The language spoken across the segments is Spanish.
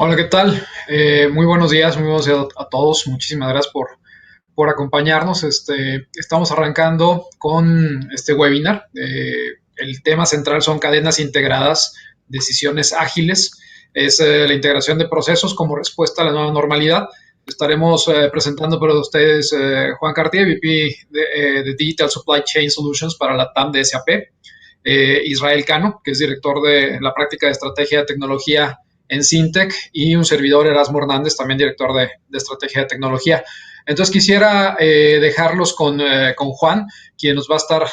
Hola, ¿qué tal? Muy buenos días a todos. Muchísimas gracias por acompañarnos. Estamos arrancando con este webinar. El tema central son cadenas integradas, decisiones ágiles. Es la integración de procesos como respuesta a la nueva normalidad. Estaremos presentando para ustedes Juan Cartier, VP de Digital Supply Chain Solutions para la TAM de SAP. Israel Cano, que es director de la práctica de estrategia de tecnología en Sintec, y un servidor, Erasmo Hernández, también director de estrategia de tecnología. Entonces quisiera dejarlos con Juan, quien nos va a estar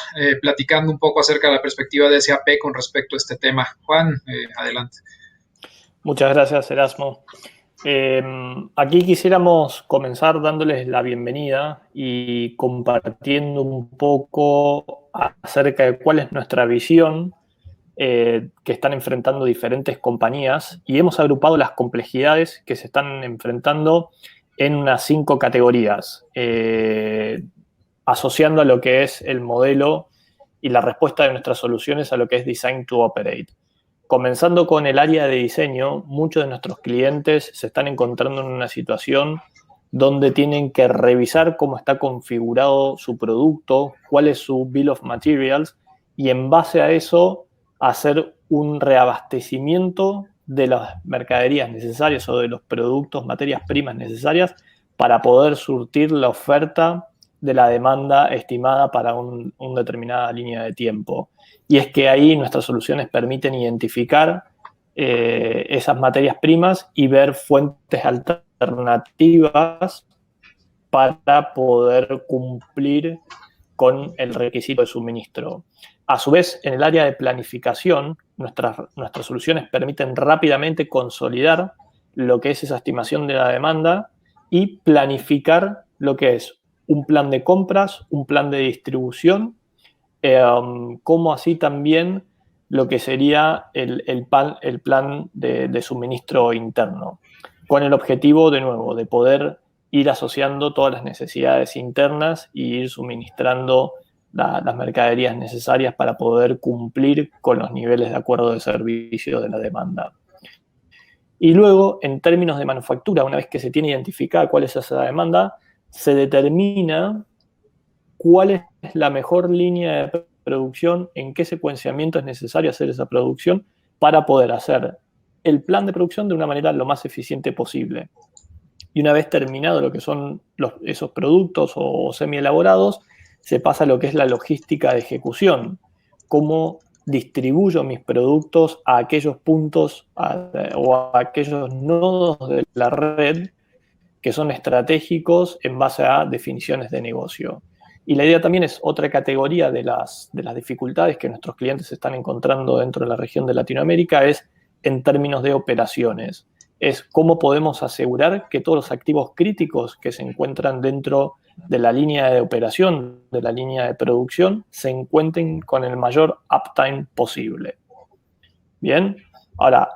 platicando un poco acerca de la perspectiva de SAP con respecto a este tema. Juan, adelante. Muchas gracias, Erasmo. Aquí quisiéramos comenzar dándoles la bienvenida y compartiendo un poco acerca de cuál es nuestra visión que están enfrentando diferentes compañías, y hemos agrupado las complejidades que se están enfrentando en unas 5 categorías, asociando a lo que es el modelo y la respuesta de nuestras soluciones a lo que es Design to Operate. Comenzando con el área de diseño, muchos de nuestros clientes se están encontrando en una situación donde tienen que revisar cómo está configurado su producto, cuál es su bill of materials, y en base a eso hacer un reabastecimiento de las mercaderías necesarias o de los productos, materias primas necesarias para poder surtir la oferta de la demanda estimada para una determinada línea de tiempo. Y es que ahí nuestras soluciones permiten identificar esas materias primas y ver fuentes alternativas para poder cumplir con el requisito de suministro. A su vez, en el área de planificación, nuestras soluciones permiten rápidamente consolidar lo que es esa estimación de la demanda y planificar lo que es un plan de compras, un plan de distribución, como así también lo que sería el plan de suministro interno, con el objetivo, de nuevo, de poder ir asociando todas las necesidades internas y ir suministrando las mercaderías necesarias para poder cumplir con los niveles de acuerdo de servicio de la demanda. Y luego, en términos de manufactura, una vez que se tiene identificada cuál es esa demanda, se determina cuál es la mejor línea de producción, en qué secuenciamiento es necesario hacer esa producción para poder hacer el plan de producción de una manera lo más eficiente posible. Y una vez terminado lo que son esos productos o semi-elaborados, se pasa a lo que es la logística de ejecución. Cómo distribuyo mis productos a aquellos puntos o a aquellos nodos de la red que son estratégicos en base a definiciones de negocio. Y la idea también es otra categoría de las dificultades que nuestros clientes están encontrando dentro de la región de Latinoamérica, es en términos de operaciones. Es cómo podemos asegurar que todos los activos críticos que se encuentran dentro de la línea de operación, de la línea de producción, se encuentren con el mayor uptime posible. Bien, ahora,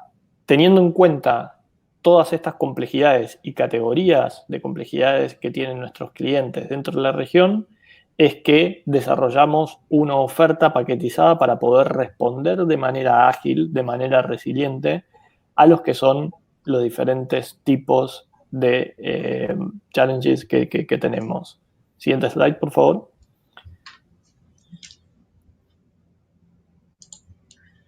teniendo en cuenta todas estas complejidades y categorías de complejidades que tienen nuestros clientes dentro de la región, es que desarrollamos una oferta paquetizada para poder responder de manera ágil, de manera resiliente, a los que son los diferentes tipos de challenges que tenemos. Siguiente slide, por favor.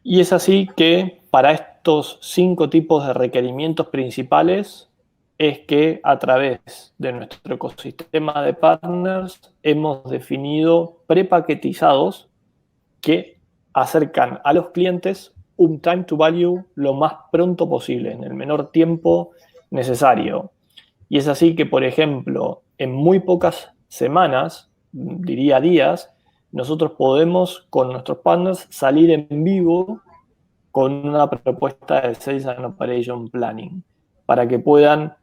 Y es así que para estos 5 tipos de requerimientos principales es que a través de nuestro ecosistema de partners hemos definido prepaquetizados que acercan a los clientes un time to value lo más pronto posible, en el menor tiempo necesario. Y es así que, por ejemplo, en muy pocas semanas, diría días, nosotros podemos con nuestros partners salir en vivo con una propuesta de Sales and Operation Planning para que puedan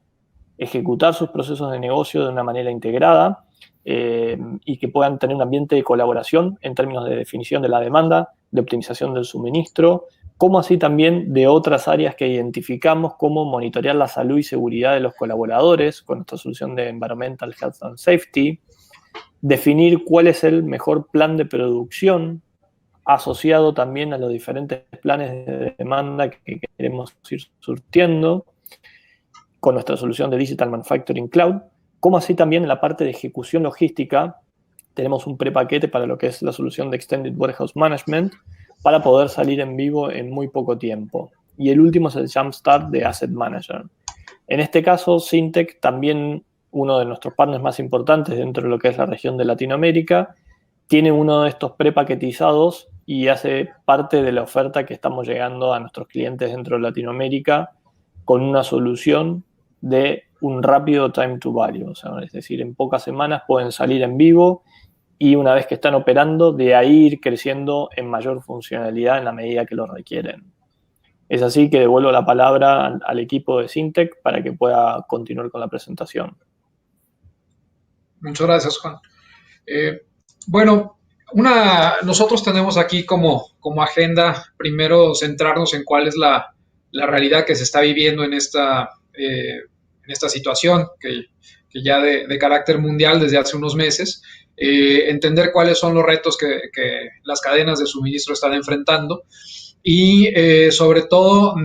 ejecutar sus procesos de negocio de una manera integrada y que puedan tener un ambiente de colaboración en términos de definición de la demanda, de optimización del suministro, como así también de otras áreas que identificamos, como monitorear la salud y seguridad de los colaboradores con nuestra solución de Environmental Health and Safety, definir cuál es el mejor plan de producción asociado también a los diferentes planes de demanda que queremos ir surtiendo, con nuestra solución de Digital Manufacturing Cloud, como así también en la parte de ejecución logística. Tenemos un prepaquete para lo que es la solución de Extended Warehouse Management para poder salir en vivo en muy poco tiempo. Y el último es el Jumpstart de Asset Manager. En este caso, Syntec, también uno de nuestros partners más importantes dentro de lo que es la región de Latinoamérica, tiene uno de estos prepaquetizados y hace parte de la oferta que estamos llegando a nuestros clientes dentro de Latinoamérica con una solución de un rápido time to value. O sea, es decir, en pocas semanas pueden salir en vivo y una vez que están operando, de ahí ir creciendo en mayor funcionalidad en la medida que lo requieren. Es así que devuelvo la palabra al equipo de Syntec para que pueda continuar con la presentación. Muchas gracias, Juan. Bueno, nosotros tenemos aquí como agenda primero centrarnos en cuál es la realidad que se está viviendo en esta situación que ya de carácter mundial desde hace unos meses, entender cuáles son los retos que las cadenas de suministro están enfrentando y sobre todo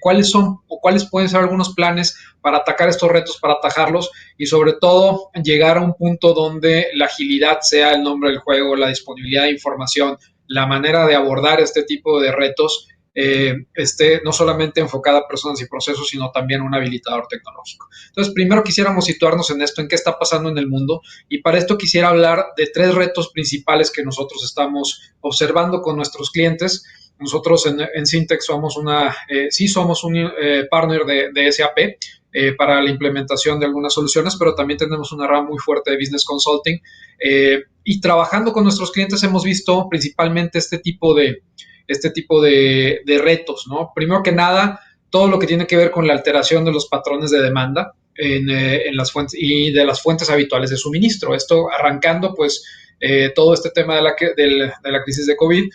cuáles son o cuáles pueden ser algunos planes para atacar estos retos, para atajarlos y sobre todo llegar a un punto donde la agilidad sea el nombre del juego, la disponibilidad de información, la manera de abordar este tipo de retos esté no solamente enfocada a personas y procesos, sino también un habilitador tecnológico. Entonces, primero quisiéramos situarnos en esto, en qué está pasando en el mundo, y para esto quisiera hablar de 3 retos principales que nosotros estamos observando con nuestros clientes. Nosotros en Syntec somos somos un partner de SAP para la implementación de algunas soluciones, pero también tenemos una rama muy fuerte de Business Consulting. Y trabajando con nuestros clientes hemos visto principalmente este tipo de retos, ¿no? Primero que nada, todo lo que tiene que ver con la alteración de los patrones de demanda en las fuentes y de las fuentes habituales de suministro. Esto arrancando, pues, todo este tema de la crisis de COVID.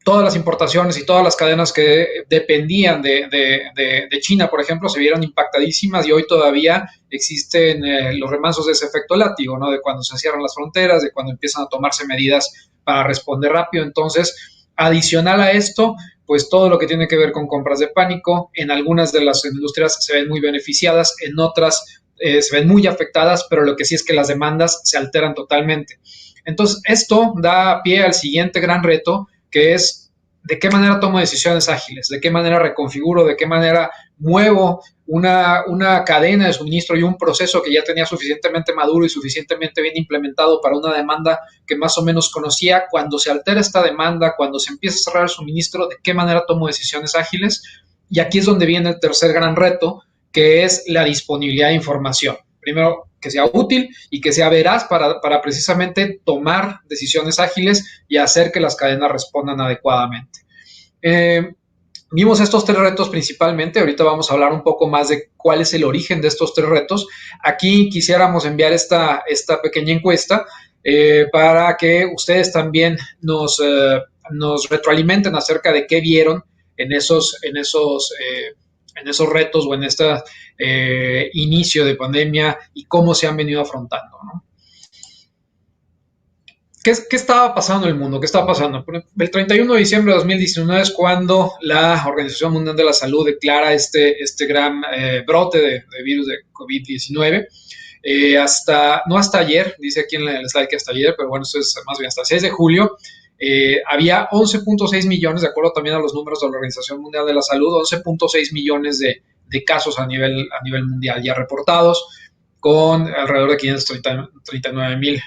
Todas las importaciones y todas las cadenas que dependían de China, por ejemplo, se vieron impactadísimas y hoy todavía existen los remansos de ese efecto látigo, ¿no? De cuando se cierran las fronteras, de cuando empiezan a tomarse medidas para responder rápido. Entonces, adicional a esto, pues todo lo que tiene que ver con compras de pánico, en algunas de las industrias se ven muy beneficiadas, en otras se ven muy afectadas, pero lo que sí es que las demandas se alteran totalmente. Entonces, esto da pie al siguiente gran reto, que es de qué manera tomo decisiones ágiles, de qué manera reconfiguro, de qué manera muevo una cadena de suministro y un proceso que ya tenía suficientemente maduro y suficientemente bien implementado para una demanda que más o menos conocía. Cuando se altera esta demanda, cuando se empieza a cerrar el suministro, de qué manera tomo decisiones ágiles. Y aquí es donde viene el tercer gran reto, que es la disponibilidad de información. Primero, que sea útil y que sea veraz para precisamente tomar decisiones ágiles y hacer que las cadenas respondan adecuadamente. Vimos estos 3 retos principalmente. Ahorita vamos a hablar un poco más de cuál es el origen de estos 3 retos. Aquí quisiéramos enviar esta pequeña encuesta para que ustedes también nos retroalimenten acerca de qué vieron en esos retos o en este inicio de pandemia y cómo se han venido afrontando, ¿no? ¿Qué estaba pasando en el mundo? ¿Qué estaba pasando? El 31 de diciembre de 2019 es cuando la Organización Mundial de la Salud declara este gran brote de virus de COVID-19. No hasta ayer, dice aquí en el slide que hasta ayer, pero bueno, eso es más bien hasta el 6 de julio, había 11.6 millones, de acuerdo también a los números de la Organización Mundial de la Salud, 11.6 millones de casos a nivel mundial ya reportados, con alrededor de 539,000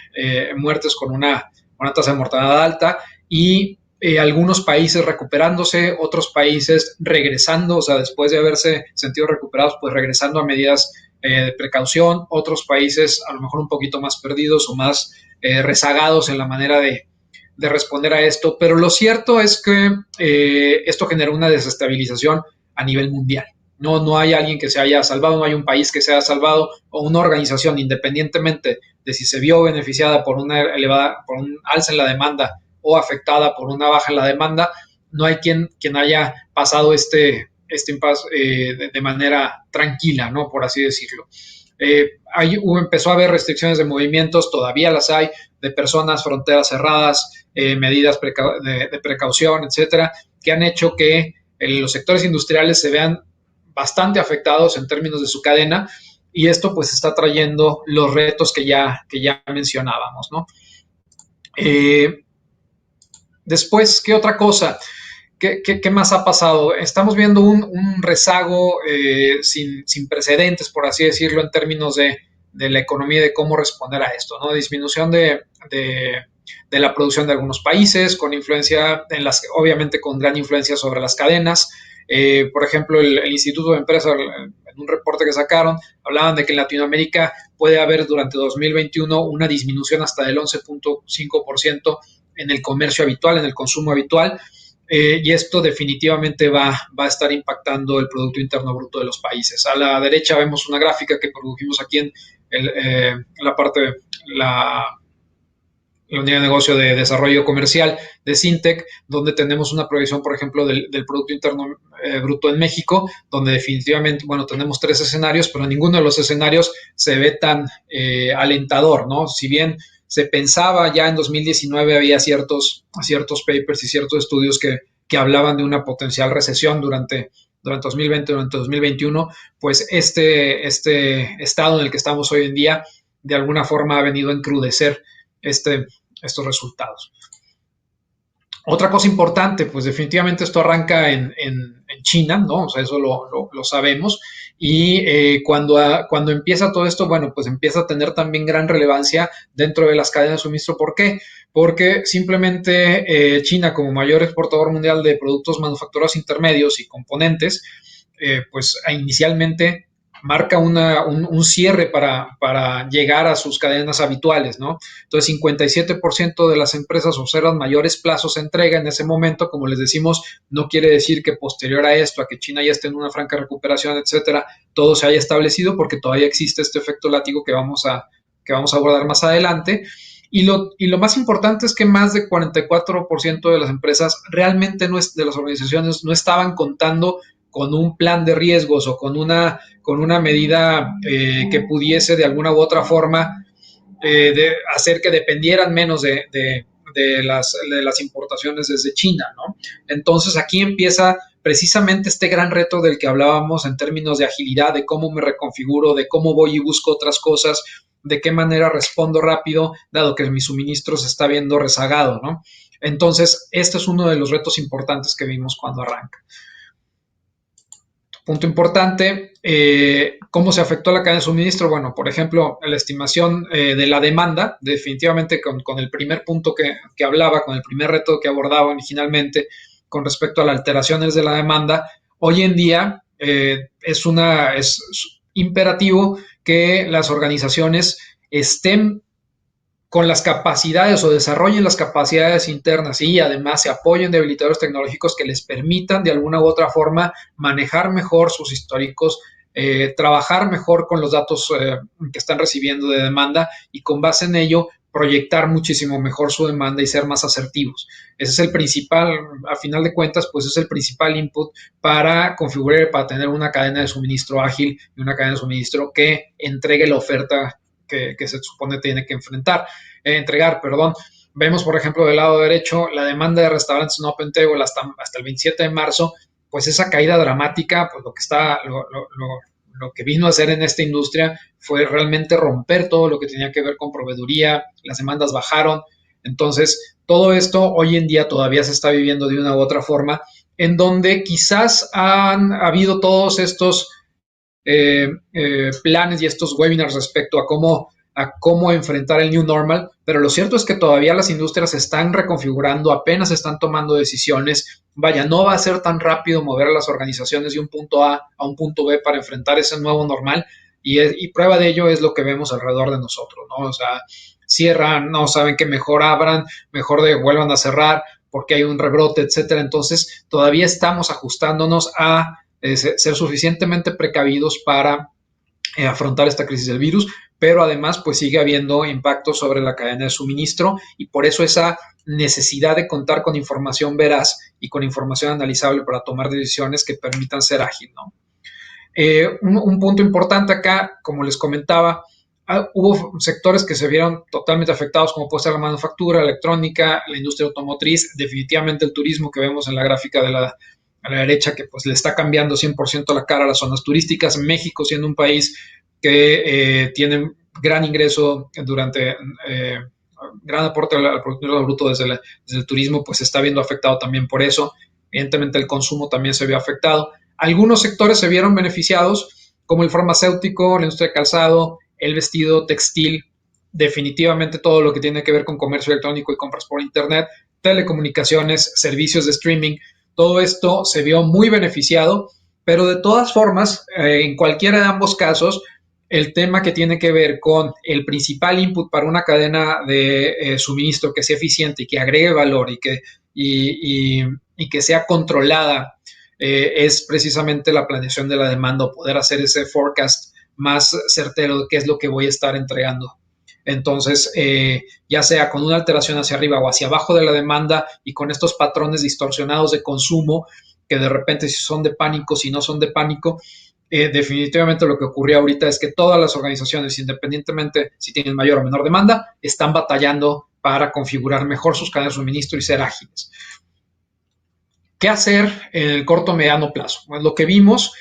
muertes, con una tasa de mortalidad alta y algunos países recuperándose, otros países regresando, o sea, después de haberse sentido recuperados, pues regresando a medidas de precaución, otros países a lo mejor un poquito más perdidos o más rezagados en la manera de responder a esto, pero lo cierto es que esto generó una desestabilización a nivel mundial. No hay alguien que se haya salvado, no hay un país que se haya salvado o una organización, independientemente de si se vio beneficiada por un alza en la demanda o afectada por una baja en la demanda, no hay quien haya pasado este impasse de manera tranquila, ¿no? Por así decirlo. Empezó a haber restricciones de movimientos, todavía las hay, de personas, fronteras cerradas, medidas de precaución, etcétera, que han hecho que los sectores industriales se vean bastante afectados en términos de su cadena, y esto pues está trayendo los retos que ya mencionábamos, ¿no? Después, ¿qué otra cosa? ¿Qué más ha pasado? Estamos viendo un rezago sin precedentes, por así decirlo, en términos de la economía y de cómo responder a esto, ¿no? Disminución de la producción de algunos países, con influencia, obviamente con gran influencia sobre las cadenas. Por ejemplo, el Instituto de Empresa, en un reporte que sacaron, hablaban de que en Latinoamérica puede haber durante 2021 una disminución hasta del 11.5% en el comercio habitual, en el consumo habitual, y esto definitivamente va a estar impactando el Producto Interno Bruto de los países. A la derecha vemos una gráfica que produjimos aquí en la parte, la, la unidad de negocio de desarrollo comercial de Sintec, donde tenemos una proyección, por ejemplo, del Producto Interno Bruto en México, donde definitivamente, bueno, tenemos 3 escenarios, pero ninguno de los escenarios se ve tan alentador, ¿no? Si bien se pensaba ya en 2019, había ciertos papers y ciertos estudios que hablaban de una potencial recesión durante 2020, durante 2021, pues este estado en el que estamos hoy en día, de alguna forma ha venido a encrudecer estos resultados. Otra cosa importante, pues definitivamente esto arranca en China, ¿no? O sea, eso lo sabemos. Y cuando empieza todo esto, bueno, pues empieza a tener también gran relevancia dentro de las cadenas de suministro. ¿Por qué? Porque simplemente China, como mayor exportador mundial de productos manufacturados intermedios y componentes, pues inicialmente marca un cierre para llegar a sus cadenas habituales, ¿no? Entonces, 57% de las empresas observan mayores plazos de entrega en ese momento. Como les decimos, no quiere decir que posterior a esto, a que China ya esté en una franca recuperación, etcétera, todo se haya establecido, porque todavía existe este efecto látigo que vamos a abordar más adelante. Y lo más importante es que más de 44% de las empresas realmente de las organizaciones no estaban contando con un plan de riesgos o con una medida que pudiese de alguna u otra forma de hacer que dependieran menos de las importaciones desde China, ¿no? Entonces aquí empieza precisamente este gran reto del que hablábamos en términos de agilidad, de cómo me reconfiguro, de cómo voy y busco otras cosas, de qué manera respondo rápido, dado que mi suministro se está viendo rezagado, ¿no? Entonces, este es uno de los retos importantes que vimos cuando arranca. Punto importante, ¿cómo se afectó la cadena de suministro? Bueno, por ejemplo, la estimación de la demanda, definitivamente con el primer punto que hablaba, con el primer reto que abordaba originalmente con respecto a las alteraciones de la demanda, hoy en día es imperativo que las organizaciones estén con las capacidades o desarrollen las capacidades internas y además se apoyen de habilitadores tecnológicos que les permitan de alguna u otra forma manejar mejor sus históricos, trabajar mejor con los datos que están recibiendo de demanda y con base en ello proyectar muchísimo mejor su demanda y ser más asertivos. Ese es el principal, a final de cuentas, pues es el principal input para configurar, para tener una cadena de suministro ágil y una cadena de suministro que entregue la oferta que se supone tiene que entregar. Vemos, por ejemplo, del lado derecho, la demanda de restaurantes en Open Table hasta el 27 de marzo, pues esa caída dramática, pues lo que vino a hacer en esta industria fue realmente romper todo lo que tenía que ver con proveeduría, las demandas bajaron. Entonces, todo esto hoy en día todavía se está viviendo de una u otra forma, en donde quizás han habido todos estos planes y estos webinars respecto a cómo enfrentar el new normal, pero lo cierto es que todavía las industrias se están reconfigurando, apenas están tomando decisiones. Vaya, no va a ser tan rápido mover a las organizaciones de un punto A a un punto B para enfrentar ese nuevo normal, y prueba de ello es lo que vemos alrededor de nosotros, ¿no? O sea, cierran, no saben que mejor abran, mejor vuelvan a cerrar porque hay un rebrote, etcétera. Entonces, todavía estamos ajustándonos a ser suficientemente precavidos para afrontar esta crisis del virus, pero además pues sigue habiendo impacto sobre la cadena de suministro, y por eso esa necesidad de contar con información veraz y con información analizable para tomar decisiones que permitan ser ágil, ¿no? Un punto importante acá, como les comentaba, hubo sectores que se vieron totalmente afectados, como puede ser la manufactura, la electrónica, la industria automotriz, definitivamente el turismo que vemos en la gráfica a la derecha, que pues le está cambiando 100% la cara a las zonas turísticas. México, siendo un país que tiene gran ingreso durante gran aporte al Producto Bruto desde el turismo, pues se está viendo afectado también por eso. Evidentemente el consumo también se vio afectado. Algunos sectores se vieron beneficiados, como el farmacéutico, la industria de calzado, el vestido, textil, definitivamente todo lo que tiene que ver con comercio electrónico y compras por internet, telecomunicaciones, servicios de streaming, todo esto se vio muy beneficiado, pero de todas formas, en cualquiera de ambos casos, el tema que tiene que ver con el principal input para una cadena de suministro que sea eficiente y que agregue valor y que sea controlada, es precisamente la planeación de la demanda o poder hacer ese forecast más certero de qué es lo que voy a estar entregando. Entonces, ya sea con una alteración hacia arriba o hacia abajo de la demanda y con estos patrones distorsionados de consumo, que de repente si son de pánico, si no son de pánico, definitivamente lo que ocurrió ahorita es que todas las organizaciones, independientemente si tienen mayor o menor demanda, están batallando para configurar mejor sus cadenas de suministro y ser ágiles. ¿Qué hacer en el corto o mediano plazo? Pues lo que vimos,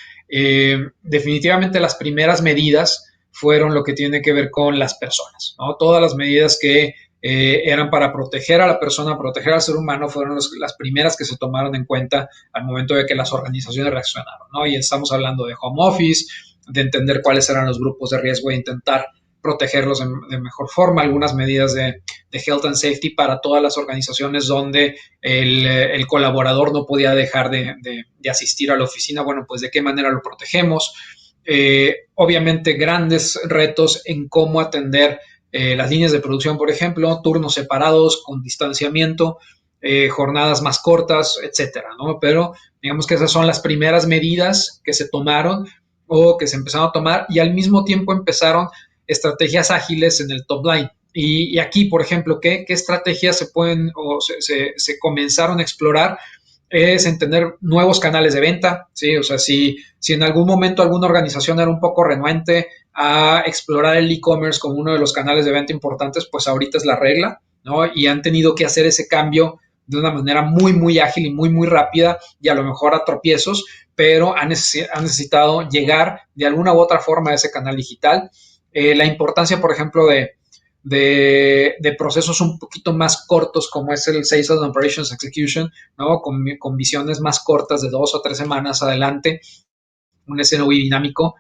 definitivamente las primeras medidas fueron lo que tiene que ver con las personas, ¿no? Todas las medidas que eran para proteger a la persona, proteger al ser humano, fueron las primeras que se tomaron en cuenta al momento de que las organizaciones reaccionaron, ¿no? Y estamos hablando de home office, de entender cuáles eran los grupos de riesgo e intentar protegerlos de mejor forma, algunas medidas de health and safety para todas las organizaciones donde el colaborador no podía dejar de asistir a la oficina. Bueno, pues de qué manera lo protegemos. Obviamente grandes retos en cómo atender las líneas de producción, por ejemplo, turnos separados con distanciamiento, jornadas más cortas, etcétera, ¿no? Pero digamos que esas son las primeras medidas que se tomaron o que se empezaron a tomar y al mismo tiempo empezaron estrategias ágiles en el top line. Y aquí, por ejemplo, ¿qué estrategias se pueden o se comenzaron a explorar? Es entender nuevos canales de venta, ¿sí? O sea, si en algún momento alguna organización era un poco renuente a explorar el e-commerce como uno de los canales de venta importantes, pues ahorita es la regla, ¿no? Y han tenido que hacer ese cambio de una manera muy, muy ágil y muy, muy rápida y a lo mejor a tropiezos, pero han necesitado llegar de alguna u otra forma a ese canal digital. La importancia, por ejemplo, de procesos un poquito más cortos como es el Sales and Operations Execution, ¿no? Con visiones más cortas de 2 o 3 semanas adelante, un SNOI dinámico,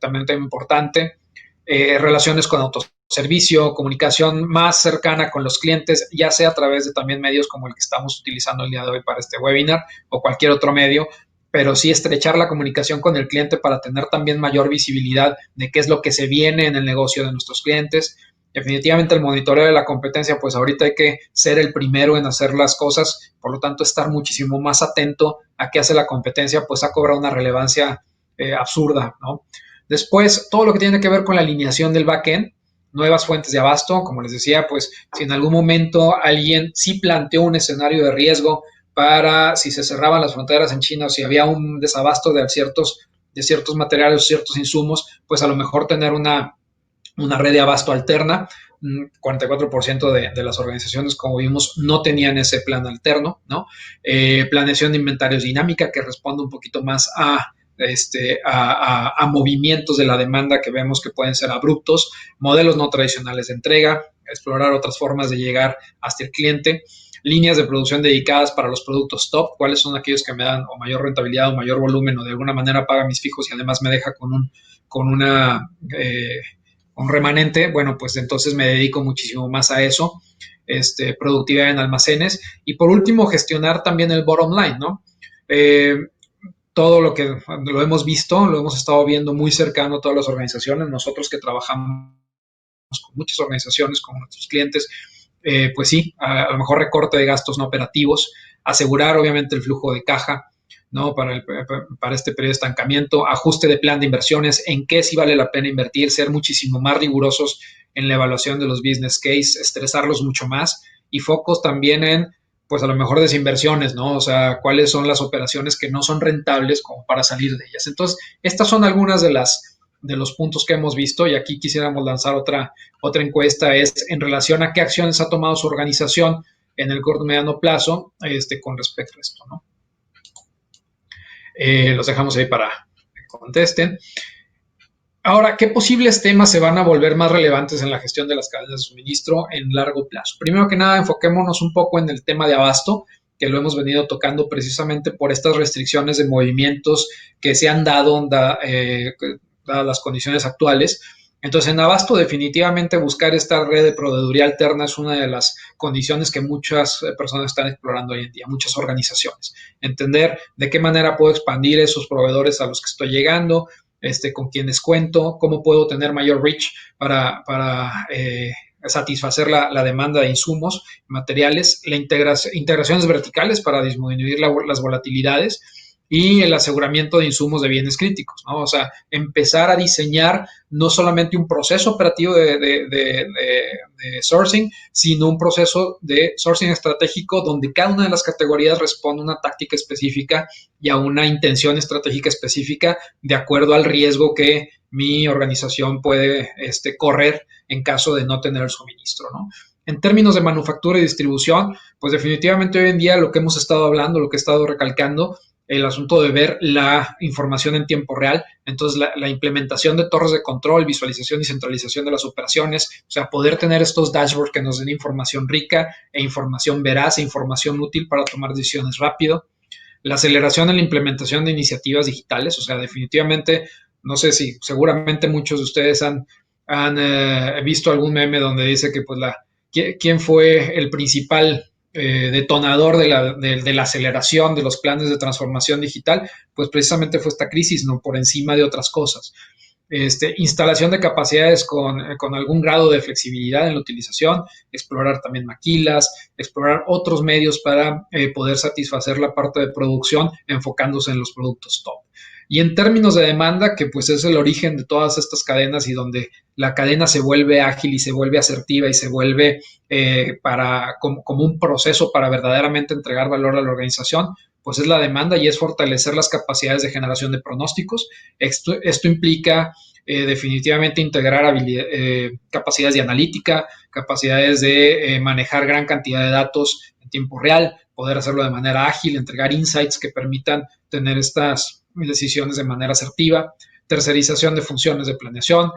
también un tema importante, relaciones con autoservicio, comunicación más cercana con los clientes, ya sea a través de también medios como el que estamos utilizando el día de hoy para este webinar o cualquier otro medio, pero sí estrechar la comunicación con el cliente para tener también mayor visibilidad de qué es lo que se viene en el negocio de nuestros clientes. Definitivamente el monitoreo de la competencia, pues ahorita hay que ser el primero en hacer las cosas, por lo tanto estar muchísimo más atento a qué hace la competencia, pues ha cobrado una relevancia absurda, ¿no? Después, todo lo que tiene que ver con la alineación del backend, nuevas fuentes de abasto, como les decía, pues si en algún momento alguien sí planteó un escenario de riesgo para si se cerraban las fronteras en China o si había un desabasto de ciertos materiales o ciertos insumos, pues a lo mejor tener una red de abasto alterna. 44% de las organizaciones, como vimos, no tenían ese plan alterno, ¿no? Planeación de inventarios dinámica que responde un poquito más a movimientos de la demanda que vemos que pueden ser abruptos, modelos no tradicionales de entrega, explorar otras formas de llegar hasta el cliente, líneas de producción dedicadas para los productos top, cuáles son aquellos que me dan o mayor rentabilidad o mayor volumen o de alguna manera paga mis fijos y además me deja con un remanente. Bueno, pues entonces me dedico muchísimo más a eso, productividad en almacenes y por último gestionar también el bottom line, ¿no? Todo lo que lo hemos visto, lo hemos estado viendo muy cercano a todas las organizaciones, nosotros que trabajamos con muchas organizaciones, con nuestros clientes, pues sí, a lo mejor recorte de gastos no operativos, asegurar obviamente el flujo de caja, ¿no? Para este periodo de estancamiento, ajuste de plan de inversiones, en qué sí vale la pena invertir, ser muchísimo más rigurosos en la evaluación de los business case, estresarlos mucho más y focos también en, pues a lo mejor desinversiones, ¿no? O sea, cuáles son las operaciones que no son rentables como para salir de ellas. Entonces, estas son algunas de los puntos que hemos visto y aquí quisiéramos lanzar otra encuesta, es en relación a qué acciones ha tomado su organización en el corto y mediano plazo con respecto a esto, ¿no? Los dejamos ahí para que contesten. Ahora, ¿qué posibles temas se van a volver más relevantes en la gestión de las cadenas de suministro en largo plazo? Primero que nada, enfoquémonos un poco en el tema de abasto, que lo hemos venido tocando precisamente por estas restricciones de movimientos que se han dado dadas las condiciones actuales. Entonces, en abasto, definitivamente buscar esta red de proveeduría alterna es una de las condiciones que muchas personas están explorando hoy en día, muchas organizaciones. Entender de qué manera puedo expandir esos proveedores a los que estoy llegando, con quienes cuento, cómo puedo tener mayor reach para satisfacer la demanda de insumos, materiales, integraciones verticales para disminuir las volatilidades y el aseguramiento de insumos de bienes críticos, ¿no? O sea, empezar a diseñar no solamente un proceso operativo de sourcing, sino un proceso de sourcing estratégico donde cada una de las categorías responde a una táctica específica y a una intención estratégica específica de acuerdo al riesgo que mi organización puede correr en caso de no tener suministro, ¿no? En términos de manufactura y distribución, pues definitivamente hoy en día lo que hemos estado hablando, lo que he estado recalcando, el asunto de ver la información en tiempo real, entonces la implementación de torres de control, visualización y centralización de las operaciones, o sea, poder tener estos dashboards que nos den información rica e información veraz e información útil para tomar decisiones rápido. La aceleración en la implementación de iniciativas digitales, o sea, definitivamente, no sé si seguramente muchos de ustedes han visto algún meme donde dice que pues quién fue el principal detonador de la aceleración de los planes de transformación digital, pues precisamente fue esta crisis, no por encima de otras cosas. Instalación de capacidades con algún grado de flexibilidad en la utilización, explorar también maquilas, explorar otros medios para poder satisfacer la parte de producción enfocándose en los productos top. Y en términos de demanda, que pues es el origen de todas estas cadenas y donde la cadena se vuelve ágil y se vuelve asertiva y se vuelve como un proceso para verdaderamente entregar valor a la organización, pues es la demanda y es fortalecer las capacidades de generación de pronósticos. Esto implica definitivamente integrar capacidades de analítica, capacidades de manejar gran cantidad de datos en tiempo real, poder hacerlo de manera ágil, entregar insights que permitan tener estas decisiones de manera asertiva, tercerización de funciones de planeación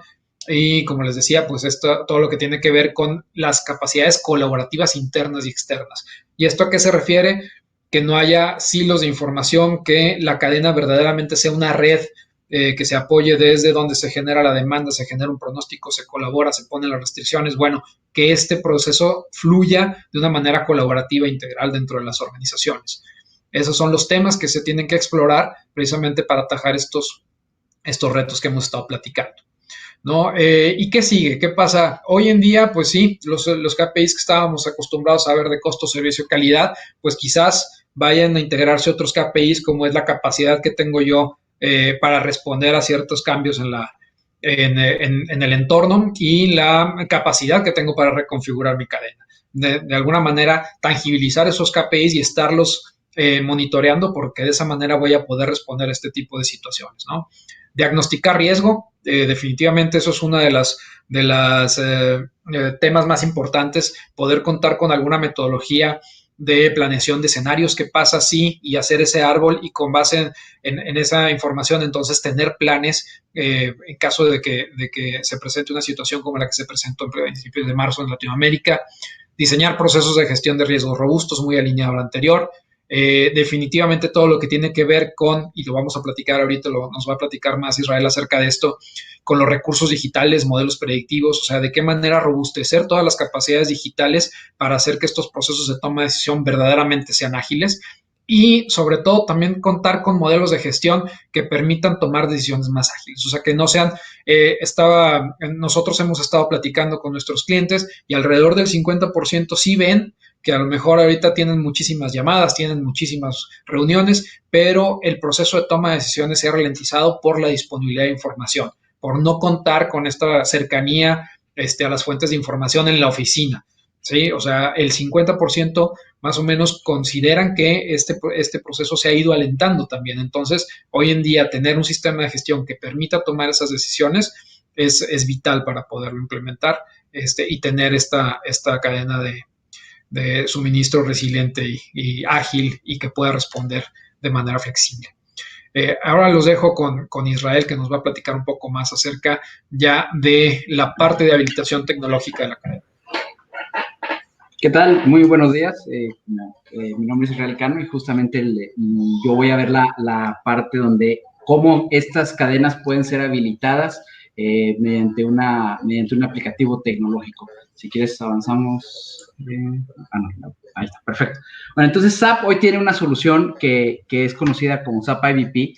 y, como les decía, pues todo lo que tiene que ver con las capacidades colaborativas internas y externas. ¿Y esto a qué se refiere? Que no haya silos de información, que la cadena verdaderamente sea una red que se apoye desde donde se genera la demanda, se genera un pronóstico, se colabora, se ponen las restricciones, bueno, que este proceso fluya de una manera colaborativa e integral dentro de las organizaciones. Esos son los temas que se tienen que explorar precisamente para atajar estos retos que hemos estado platicando, ¿no? ¿Y qué sigue? ¿Qué pasa? Hoy en día, pues sí, los KPIs que estábamos acostumbrados a ver de costo, servicio, calidad, pues quizás vayan a integrarse otros KPIs como es la capacidad que tengo yo para responder a ciertos cambios en el entorno y la capacidad que tengo para reconfigurar mi cadena. De alguna manera, tangibilizar esos KPIs y estarlos monitoreando, porque de esa manera voy a poder responder a este tipo de situaciones, ¿no? Diagnosticar riesgo, definitivamente eso es una de las temas más importantes, poder contar con alguna metodología de planeación de escenarios, qué pasa si, y hacer ese árbol y con base en esa información entonces tener planes en caso de que se presente una situación como la que se presentó en principios de marzo en Latinoamérica, diseñar procesos de gestión de riesgos robustos, muy alineado a lo anterior. Definitivamente todo lo que tiene que ver con, y lo vamos a platicar ahorita, nos va a platicar más Israel acerca de esto, con los recursos digitales, modelos predictivos, o sea, de qué manera robustecer todas las capacidades digitales para hacer que estos procesos de toma de decisión verdaderamente sean ágiles y sobre todo también contar con modelos de gestión que permitan tomar decisiones más ágiles, o sea, que no sean, nosotros hemos estado platicando con nuestros clientes y alrededor del 50% sí ven que a lo mejor ahorita tienen muchísimas llamadas, tienen muchísimas reuniones, pero el proceso de toma de decisiones se ha ralentizado por la disponibilidad de información, por no contar con esta cercanía a las fuentes de información en la oficina. ¿Sí? O sea, el 50% más o menos consideran que este proceso se ha ido alentando también. Entonces, hoy en día, tener un sistema de gestión que permita tomar esas decisiones es vital para poderlo implementar y tener esta cadena de suministro resiliente y ágil y que pueda responder de manera flexible. Ahora los dejo con Israel, que nos va a platicar un poco más acerca ya de la parte de habilitación tecnológica de la cadena. ¿Qué tal? Muy buenos días. Mi nombre es Israel Cano y justamente yo voy a ver la parte donde cómo estas cadenas pueden ser habilitadas mediante un aplicativo tecnológico. Si quieres, avanzamos. No, ahí está, perfecto. Bueno, entonces SAP hoy tiene una solución que es conocida como SAP IBP.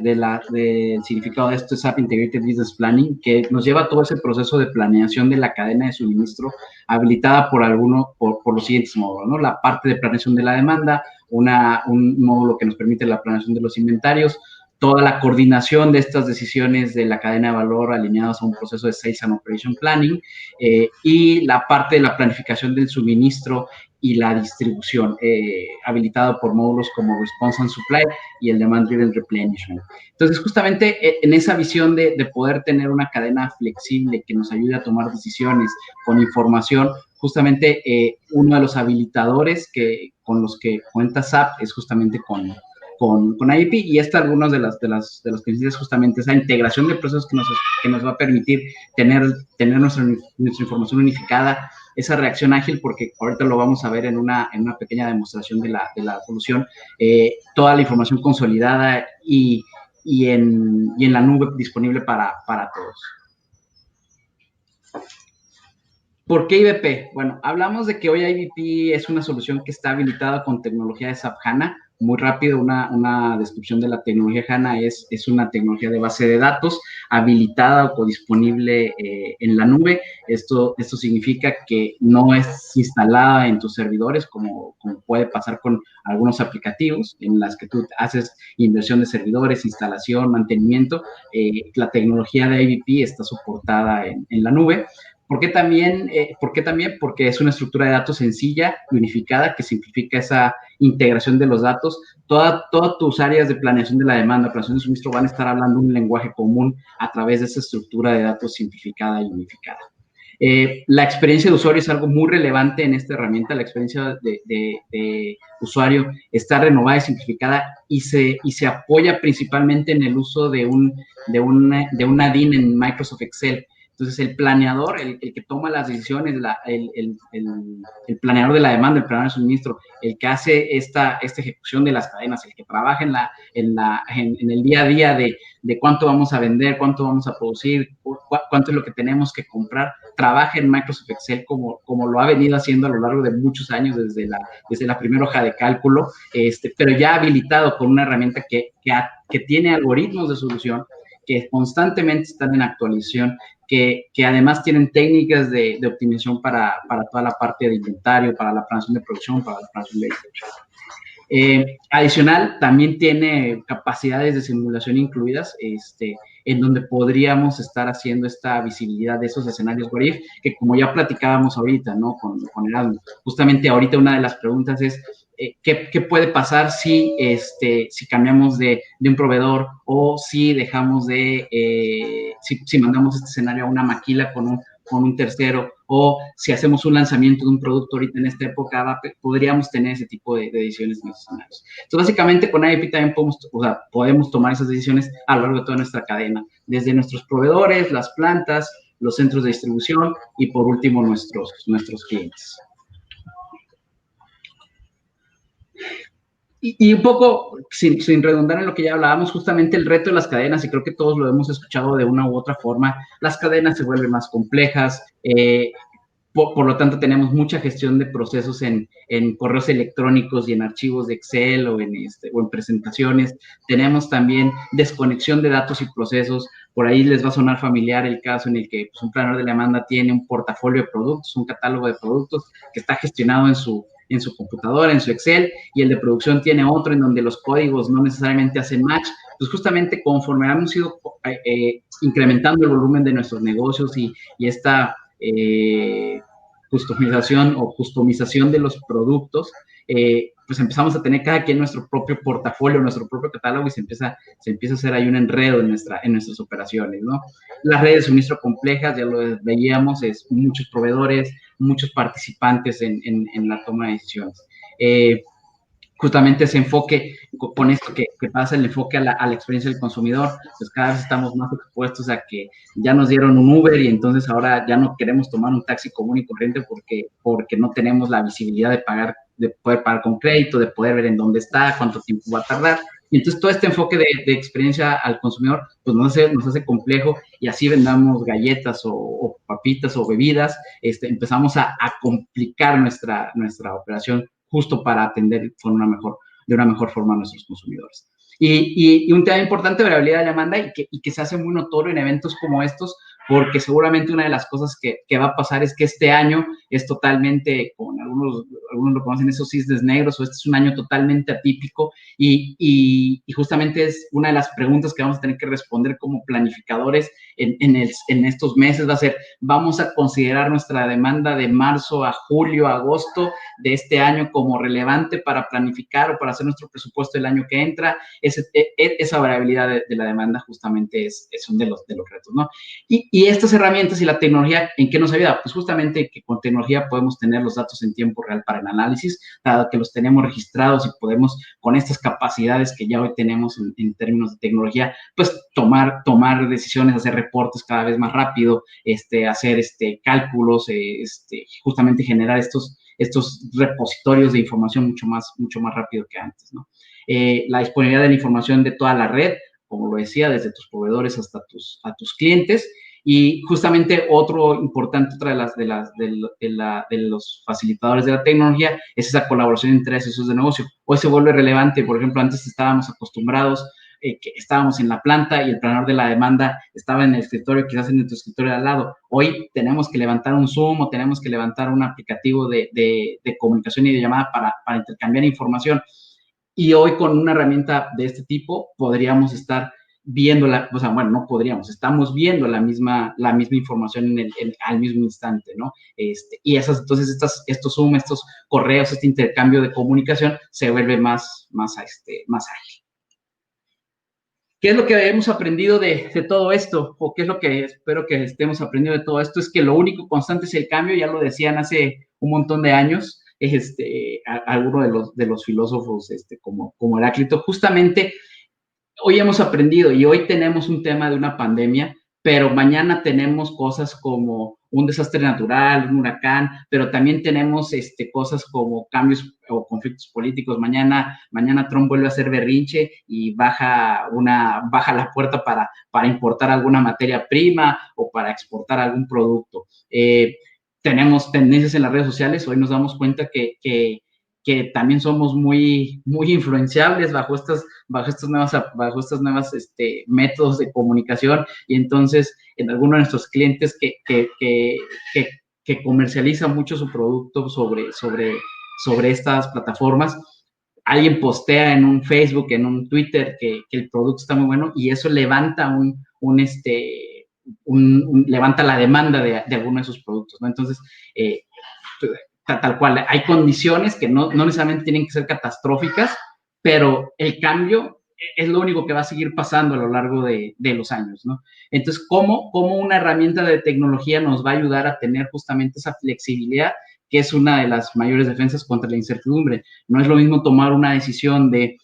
Del significado de esto es SAP Integrated Business Planning, que nos lleva a todo ese proceso de planeación de la cadena de suministro habilitada por los siguientes módulos, ¿no? La parte de planeación de la demanda, un módulo que nos permite la planeación de los inventarios, toda la coordinación de estas decisiones de la cadena de valor alineadas a un proceso de Sales and Operation Planning, y la parte de la planificación del suministro y la distribución, habilitado por módulos como Response and Supply y el Demand Driven Replenishment. Entonces, justamente en esa visión de poder tener una cadena flexible que nos ayude a tomar decisiones con información, justamente uno de los habilitadores con los que cuenta SAP es justamente con IEP, y algunos de los principios justamente esa integración de procesos que nos va a permitir tener nuestra información unificada, esa reacción ágil, porque ahorita lo vamos a ver en una pequeña demostración de la solución, toda la información consolidada y en la nube disponible para todos. ¿Por qué IBP? Bueno, hablamos de que hoy IBP es una solución que está habilitada con tecnología de SAP HANA. Muy rápido, una descripción de la tecnología HANA es una tecnología de base de datos habilitada o disponible en la nube. Esto significa que no es instalada en tus servidores como puede pasar con algunos aplicativos en las que tú haces inversión de servidores, instalación, mantenimiento. La tecnología de IBP está soportada en la nube. ¿Por qué también? Porque es una estructura de datos sencilla y unificada que simplifica esa integración de los datos. Todas tus áreas de planeación de la demanda, planeación de suministro van a estar hablando un lenguaje común a través de esa estructura de datos simplificada y unificada. La experiencia de usuario es algo muy relevante en esta herramienta. La experiencia de usuario está renovada y simplificada y se apoya principalmente en el uso de una DIN en Microsoft Excel. Entonces, el planeador, el que toma las decisiones, el planeador de la demanda, el planeador de suministro, el que hace esta ejecución de las cadenas, el que trabaja en el día a día de cuánto vamos a vender, cuánto vamos a producir, cuánto es lo que tenemos que comprar, trabaja en Microsoft Excel como lo ha venido haciendo a lo largo de muchos años, desde la primera hoja de cálculo, pero ya habilitado con una herramienta que tiene algoritmos de solución que constantemente están en actualización, que además tienen técnicas de optimización para toda la parte de inventario, para la planeación de producción, para la planeación de distribución. Adicional, también tiene capacidades de simulación incluidas, en donde podríamos estar haciendo esta visibilidad de esos escenarios what if, que como ya platicábamos ahorita, ¿no? Con Erasmus. Justamente ahorita una de las preguntas es, ¿qué puede pasar si cambiamos de un proveedor, o si dejamos si mandamos este escenario a una maquila con un tercero, o si hacemos un lanzamiento de un producto ahorita en esta época, podríamos tener ese tipo de decisiones en esos escenarios. Entonces, básicamente con IEP también podemos tomar esas decisiones a lo largo de toda nuestra cadena, desde nuestros proveedores, las plantas, los centros de distribución y por último nuestros clientes. Y un poco, sin redundar en lo que ya hablábamos, justamente el reto de las cadenas, y creo que todos lo hemos escuchado de una u otra forma, las cadenas se vuelven más complejas, por lo tanto tenemos mucha gestión de procesos en correos electrónicos y en archivos de Excel o en presentaciones. Tenemos también desconexión de datos y procesos. Por ahí les va a sonar familiar el caso en el que un planador de la demanda tiene un portafolio de productos, un catálogo de productos que está gestionado en su computadora, en su Excel, y el de producción tiene otro en donde los códigos no necesariamente hacen match. Pues justamente conforme hemos ido incrementando el volumen de nuestros negocios y esta customización de los productos, pues empezamos a tener cada quien nuestro propio portafolio, nuestro propio catálogo, y se empieza a hacer ahí un enredo en nuestras operaciones, ¿no? Las redes de suministro complejas, ya lo veíamos, es muchos proveedores, muchos participantes en la toma de decisiones. justamente ese enfoque con esto que pasa, el enfoque a la experiencia del consumidor, pues cada vez estamos más expuestos a que ya nos dieron un Uber y entonces ahora ya no queremos tomar un taxi común y corriente porque no tenemos la visibilidad de pagar, de poder pagar con crédito, de poder ver en dónde está, cuánto tiempo va a tardar. Y entonces todo este enfoque de experiencia al consumidor pues nos hace complejo, y así vendamos galletas o papitas o bebidas, empezamos a complicar nuestra operación justo para atender de una mejor forma a nuestros consumidores. Y un tema importante, variabilidad de demanda, y que se hace muy notorio en eventos como estos, porque seguramente una de las cosas que va a pasar es que este año es totalmente, como algunos lo conocen, esos cisnes negros, o este es un año totalmente atípico, y justamente es una de las preguntas que vamos a tener que responder como planificadores en estos meses, va a ser, vamos a considerar nuestra demanda de marzo a julio, agosto de este año como relevante para planificar o para hacer nuestro presupuesto del año que entra. Esa variabilidad de la demanda justamente es uno de los retos, ¿no? Y estas herramientas y la tecnología, ¿en qué nos ayuda? Pues justamente que con tecnología podemos tener los datos en tiempo real para el análisis, dado que los tenemos registrados y podemos, con estas capacidades que ya hoy tenemos en términos de tecnología, pues tomar decisiones, hacer reportes cada vez más rápido, hacer cálculos, justamente generar estos repositorios de información mucho más rápido que antes, ¿no? La disponibilidad de la información de toda la red, como lo decía, desde tus proveedores hasta a tus clientes. Y justamente otra de los facilitadores de la tecnología es esa colaboración entre esos de negocio. Hoy se vuelve relevante, por ejemplo, antes estábamos acostumbrados que estábamos en la planta y el planador de la demanda estaba en el escritorio, quizás en nuestro escritorio de al lado. Hoy tenemos que levantar un Zoom o tenemos que levantar un aplicativo de comunicación y de llamada para intercambiar información. Y hoy con una herramienta de este tipo podríamos estar viéndola, o sea, bueno, no podríamos, estamos viendo la misma información al mismo instante, ¿no? Y entonces estos Zoom, estos correos, este intercambio de comunicación se vuelve más ágil. ¿Qué es lo que hemos aprendido de todo esto? ¿O qué es lo que espero que estemos aprendiendo de todo esto? Es que lo único constante es el cambio, ya lo decían hace un montón de años, alguno de los filósofos como Heráclito. Justamente hoy hemos aprendido y hoy tenemos un tema de una pandemia, pero mañana tenemos cosas como un desastre natural, un huracán, pero también tenemos cosas como cambios o conflictos políticos. Mañana Trump vuelve a hacer berrinche y baja la puerta para importar alguna materia prima o para exportar algún producto. Tenemos tendencias en las redes sociales. Hoy nos damos cuenta que también somos muy influenciables bajo estos nuevos métodos de comunicación, y entonces en algunos de nuestros clientes que comercializan mucho su producto sobre estas plataformas, alguien postea en un Facebook, en un Twitter que el producto está muy bueno, y eso levanta levanta la demanda de alguno de sus productos, ¿no? Entonces, tal cual, hay condiciones que no necesariamente tienen que ser catastróficas, pero el cambio es lo único que va a seguir pasando a lo largo de los años, ¿no? Entonces, ¿cómo una herramienta de tecnología nos va a ayudar a tener justamente esa flexibilidad, que es una de las mayores defensas contra la incertidumbre? No es lo mismo tomar una decisión de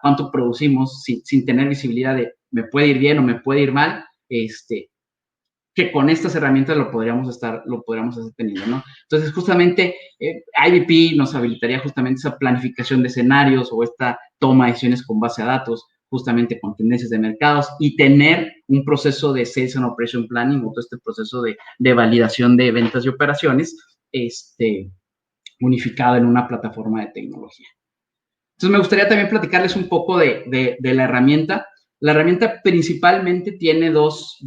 cuánto producimos sin tener visibilidad de me puede ir bien o me puede ir mal, que con estas herramientas lo podríamos estar teniendo, ¿no? Entonces, justamente, IBP nos habilitaría justamente esa planificación de escenarios o esta toma de decisiones con base a datos, justamente con tendencias de mercados, y tener un proceso de Sales and Operation Planning, o todo este proceso de validación de ventas y operaciones, unificado en una plataforma de tecnología. Entonces, me gustaría también platicarles un poco de la herramienta. La herramienta principalmente tiene dos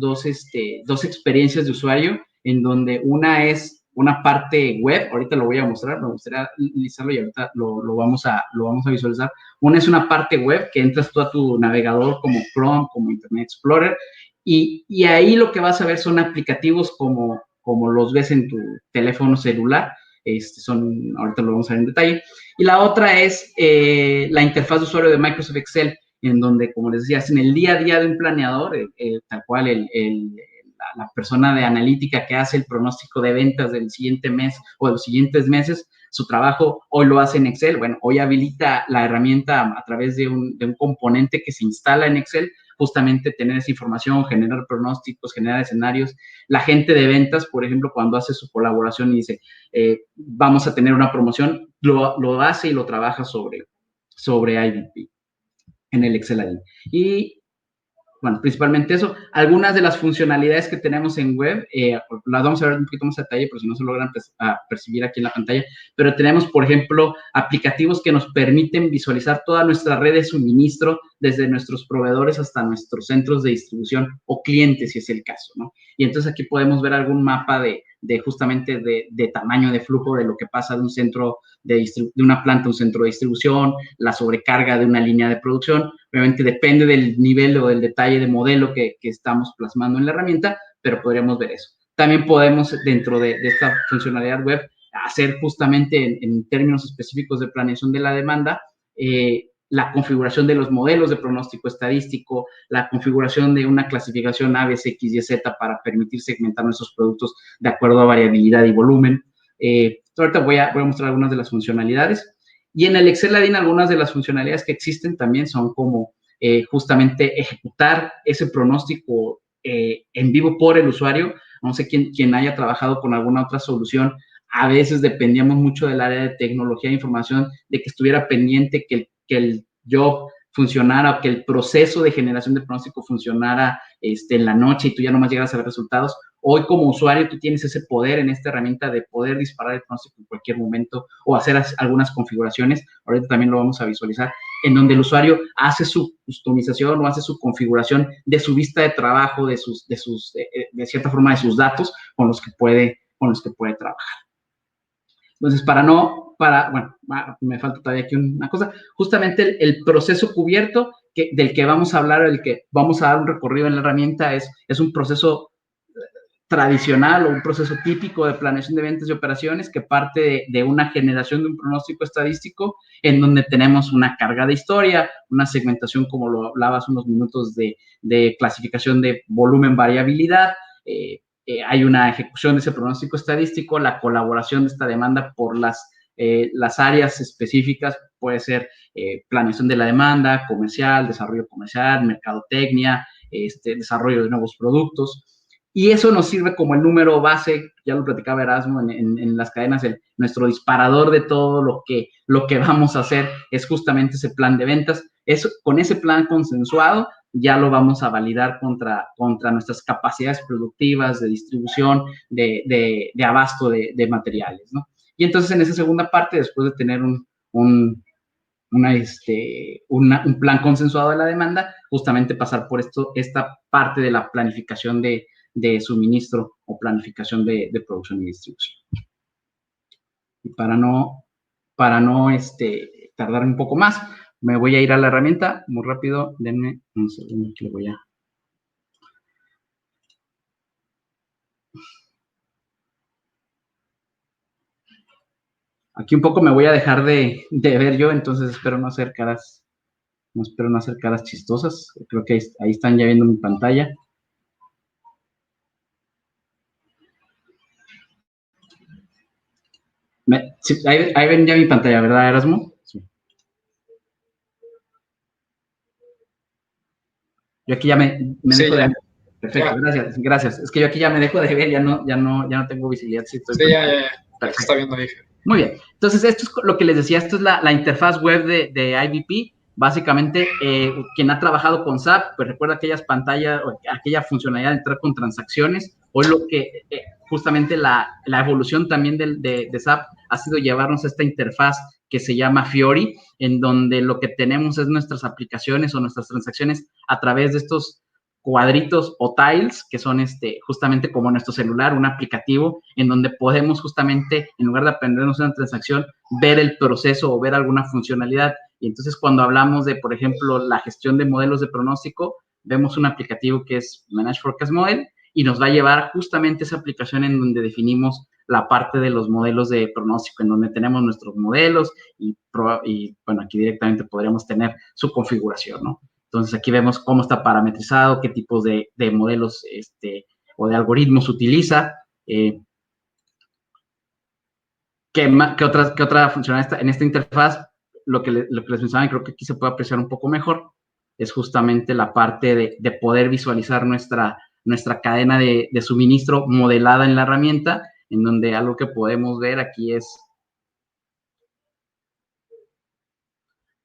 experiencias de usuario, en donde una es una parte web, ahorita lo voy a mostrar, me gustaría utilizarlo y ahorita lo vamos a visualizar. Una es una parte web que entras tú a tu navegador como Chrome, como Internet Explorer, y ahí lo que vas a ver son aplicativos como los ves en tu teléfono celular. Ahorita lo vamos a ver en detalle. Y la otra es la interfaz de usuario de Microsoft Excel, en donde, como les decía, en el día a día de un planeador, tal cual la persona de analítica que hace el pronóstico de ventas del siguiente mes o de los siguientes meses, su trabajo hoy lo hace en Excel. Bueno, hoy habilita la herramienta a través de un componente que se instala en Excel, justamente tener esa información, generar pronósticos, generar escenarios. La gente de ventas, por ejemplo, cuando hace su colaboración y dice, vamos a tener una promoción, lo hace y lo trabaja sobre IBP en el Excel ahí. Y bueno, principalmente eso. Algunas de las funcionalidades que tenemos en web, las vamos a ver un poquito más a detalle, pero si no se logran percibir aquí en la pantalla, pero tenemos, por ejemplo, aplicativos que nos permiten visualizar toda nuestra red de suministro, desde nuestros proveedores hasta nuestros centros de distribución o clientes, si es el caso, ¿no? Y entonces aquí podemos ver algún mapa de justamente de tamaño de flujo de lo que pasa de un centro de una planta a un centro de distribución, la sobrecarga de una línea de producción. Obviamente depende del nivel o del detalle de modelo que estamos plasmando en la herramienta, pero podríamos ver eso. También podemos, dentro de esta funcionalidad web, hacer justamente en términos específicos de planeación de la demanda, la configuración de los modelos de pronóstico estadístico, la configuración de una clasificación A, B, C, X, Y, Z para permitir segmentar nuestros productos de acuerdo a variabilidad y volumen. Ahorita voy a mostrar algunas de las funcionalidades. Y en el Excel Ladin, algunas de las funcionalidades que existen también son como justamente ejecutar ese pronóstico en vivo por el usuario. No sé quién haya trabajado con alguna otra solución. A veces dependíamos mucho del área de tecnología de información, de que estuviera pendiente que el job funcionara o que el proceso de generación de pronóstico funcionara en la noche y tú ya nomás llegas a ver resultados. Hoy como usuario tú tienes ese poder en esta herramienta de poder disparar el pronóstico en cualquier momento o hacer algunas configuraciones. Ahorita también lo vamos a visualizar, en donde el usuario hace su customización o hace su configuración de su vista de trabajo, de de cierta forma de sus datos con los que puede trabajar. Entonces, bueno, me falta todavía aquí una cosa. Justamente el proceso cubierto del que vamos a hablar, el que vamos a dar un recorrido en la herramienta, es un proceso tradicional o un proceso típico de planeación de ventas y operaciones que parte de una generación de un pronóstico estadístico en donde tenemos una carga de historia, una segmentación, como lo hablabas unos minutos, de clasificación de volumen, variabilidad, hay una ejecución de ese pronóstico estadístico, la colaboración de esta demanda por las áreas específicas, puede ser planeación de la demanda, comercial, desarrollo comercial, mercadotecnia, desarrollo de nuevos productos. Y eso nos sirve como el número base, ya lo platicaba Erasmo en las cadenas, nuestro disparador de todo lo que vamos a hacer es justamente ese plan de ventas. Con ese plan consensuado ya lo vamos a validar contra nuestras capacidades productivas, de distribución, de abasto de materiales, ¿no? Y entonces en esa segunda parte, después de tener un plan consensuado de la demanda, justamente pasar por esta parte de la planificación de suministro o planificación de producción y distribución. Y para no tardar un poco más, me voy a ir a la herramienta muy rápido. Denme un segundo que le voy a... Aquí un poco me voy a dejar de ver yo, entonces espero no hacer caras chistosas. Creo que ahí están ya viendo mi pantalla. Sí, ahí ven ya mi pantalla, ¿verdad, Erasmo? Sí. Yo aquí ya me sí, dejo ya. de ver. Perfecto, Ya. gracias. Es que yo aquí ya me dejo de ver, ya no tengo visibilidad. Sí, ya se está viendo ahí. Muy bien. Entonces, esto es lo que les decía, esto es la interfaz web de IBP. Básicamente, quien ha trabajado con SAP, pues recuerda aquellas pantallas, aquella funcionalidad de entrar con transacciones. Hoy lo que, justamente la evolución también de SAP ha sido llevarnos a esta interfaz que se llama Fiori, en donde lo que tenemos es nuestras aplicaciones o nuestras transacciones a través de estos cuadritos o tiles, que son justamente como nuestro celular, un aplicativo en donde podemos justamente, en lugar de aprendernos una transacción, ver el proceso o ver alguna funcionalidad. Y entonces cuando hablamos de, por ejemplo, la gestión de modelos de pronóstico, vemos un aplicativo que es Manage Forecast Model y nos va a llevar justamente esa aplicación en donde definimos la parte de los modelos de pronóstico, en donde tenemos nuestros modelos y bueno, aquí directamente podríamos tener su configuración, ¿no? Entonces, aquí vemos cómo está parametrizado, qué tipos de modelos o de algoritmos utiliza. ¿Qué otra funcionalidad en esta interfaz? Lo que les mencionaba, y creo que aquí se puede apreciar un poco mejor, es justamente la parte de poder visualizar nuestra cadena de suministro modelada en la herramienta, en donde algo que podemos ver aquí es,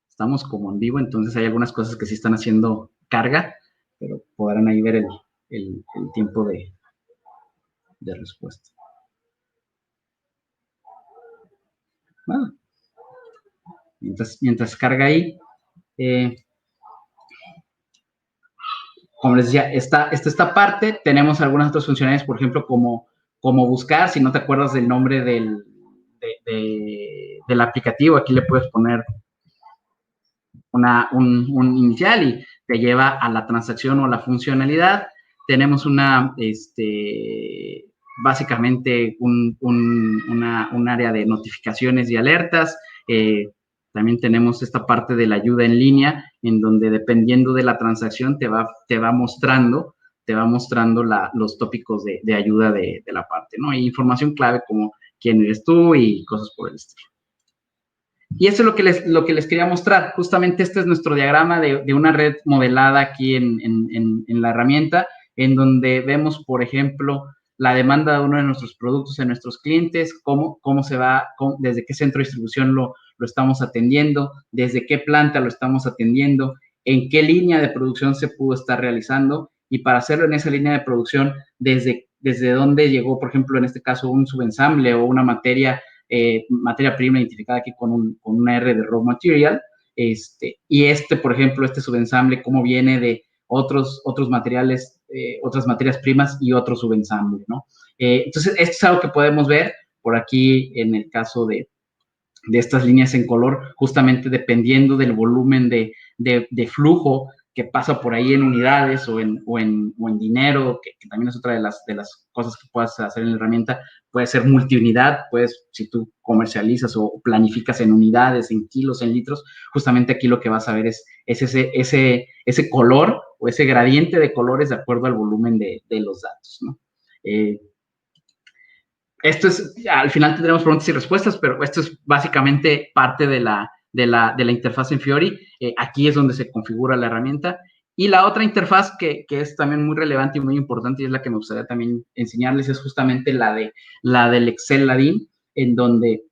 estamos como en vivo, entonces hay algunas cosas que sí están haciendo carga, pero podrán ahí ver el tiempo de respuesta. Bueno, mientras carga ahí, como les decía, esta parte, tenemos algunas otras funcionalidades, por ejemplo, como buscar, si no te acuerdas del nombre del aplicativo, aquí le puedes poner un inicial y te lleva a la transacción o la funcionalidad. Tenemos básicamente un área de notificaciones y alertas. También tenemos esta parte de la ayuda en línea, en donde dependiendo de la transacción te va mostrando los tópicos de ayuda de la parte, ¿no? Hay información clave como quién eres tú y cosas por el estilo. Y eso es lo que les quería mostrar. Justamente este es nuestro diagrama de una red modelada aquí en la herramienta, en donde vemos, por ejemplo, la demanda de uno de nuestros productos en nuestros clientes, cómo se va, desde qué centro de distribución lo estamos atendiendo, desde qué planta lo estamos atendiendo, en qué línea de producción se pudo estar realizando, y para hacerlo en esa línea de producción, desde dónde llegó, por ejemplo, en este caso, un subensamble o una materia prima identificada aquí con una R de raw material, y por ejemplo, este subensamble, cómo viene de otros materiales, otras materias primas y otro subensamble, ¿no? Entonces, esto es algo que podemos ver por aquí en el caso de estas líneas en color, justamente dependiendo del volumen de flujo que pasa por ahí en unidades o en dinero, que también es otra de las cosas que puedas hacer en la herramienta. Puede ser multiunidad, si tú comercializas o planificas en unidades, en kilos, en litros, justamente aquí lo que vas a ver es ese color o ese gradiente de colores de acuerdo al volumen de los datos, ¿no? Esto es, al final tendremos preguntas y respuestas, pero esto es básicamente parte de la interfaz en Fiori. Aquí es donde se configura la herramienta. Y la otra interfaz que es también muy relevante y muy importante, y es la que me gustaría también enseñarles, es justamente la del Excel Ladin, en donde,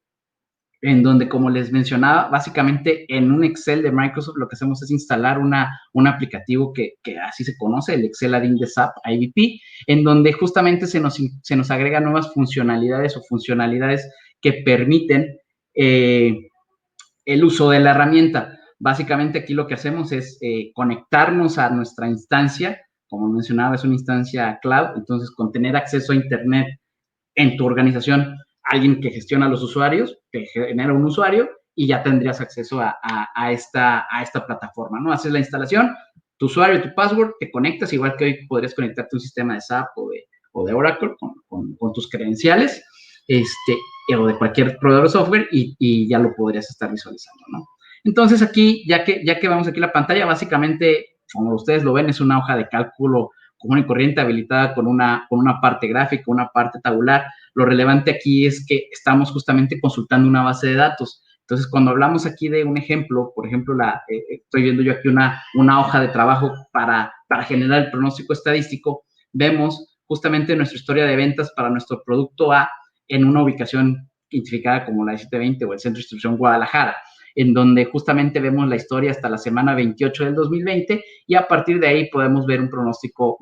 como les mencionaba, básicamente en un Excel de Microsoft lo que hacemos es instalar un aplicativo que así se conoce, el Excel Ladin de SAP IBP, en donde justamente se nos agregan nuevas funcionalidades que permiten el uso de la herramienta. Básicamente aquí lo que hacemos es conectarnos a nuestra instancia. Como mencionaba, es una instancia cloud, entonces con tener acceso a Internet en tu organización, alguien que gestiona a los usuarios, que genera un usuario, y ya tendrías acceso a esta plataforma, ¿no? Haces la instalación, tu usuario y tu password, te conectas, igual que hoy podrías conectarte a un sistema de SAP o de Oracle con tus credenciales, o de cualquier proveedor de software, y ya lo podrías estar visualizando, ¿no? Entonces aquí, ya que vemos aquí la pantalla, básicamente, como ustedes lo ven, es una hoja de cálculo común y corriente habilitada con una parte gráfica, una parte tabular. Lo relevante aquí es que estamos justamente consultando una base de datos. Entonces, cuando hablamos aquí de un ejemplo, por ejemplo, estoy viendo yo aquí una hoja de trabajo para generar el pronóstico estadístico, vemos justamente nuestra historia de ventas para nuestro producto A en una ubicación identificada como la 720 o el Centro de Distribución Guadalajara, en donde justamente vemos la historia hasta la semana 28 del 2020, y a partir de ahí podemos ver un pronóstico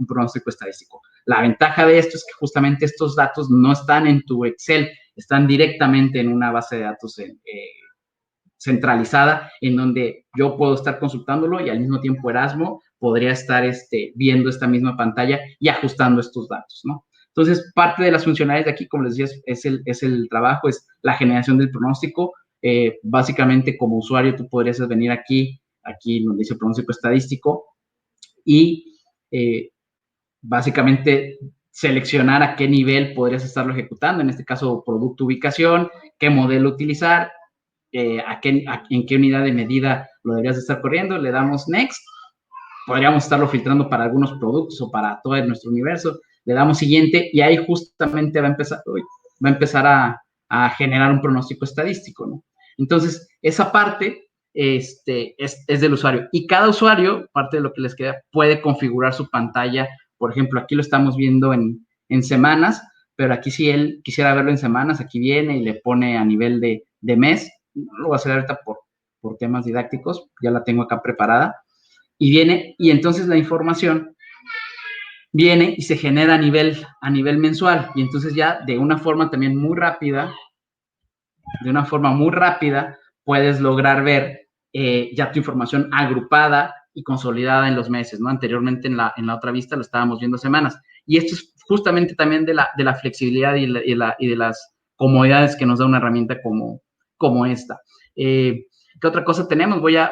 estadístico. La ventaja de esto es que justamente estos datos no están en tu Excel, están directamente en una base de datos centralizada, en donde yo puedo estar consultándolo y al mismo tiempo Erasmo podría estar viendo esta misma pantalla y ajustando estos datos, ¿no? Entonces, parte de las funcionalidades de aquí, como les decía, es el trabajo, es la generación del pronóstico. Básicamente, como usuario, tú podrías venir aquí donde dice pronóstico estadístico, y básicamente seleccionar a qué nivel podrías estarlo ejecutando, en este caso, producto ubicación, qué modelo utilizar, en qué unidad de medida lo deberías de estar corriendo, le damos Next. Podríamos estarlo filtrando para algunos productos o para todo nuestro universo. le damos siguiente y ahí justamente va a empezar a generar un pronóstico estadístico, ¿no? Entonces, esa parte es del usuario. Y cada usuario, parte de lo que les queda, puede configurar su pantalla. Por ejemplo, aquí lo estamos viendo en semanas, pero aquí si él quisiera verlo en semanas, aquí viene y le pone a nivel de mes. No lo voy a hacer ahorita por temas didácticos, ya la tengo acá preparada. Y viene, y entonces la información viene y se genera a nivel mensual. Y entonces ya de una forma también muy rápida, puedes lograr ver ya tu información agrupada y consolidada en los meses, ¿no? Anteriormente en la otra vista lo estábamos viendo semanas. Y esto es justamente también de la flexibilidad y de las comodidades que nos da una herramienta como esta. ¿Qué otra cosa tenemos? Voy a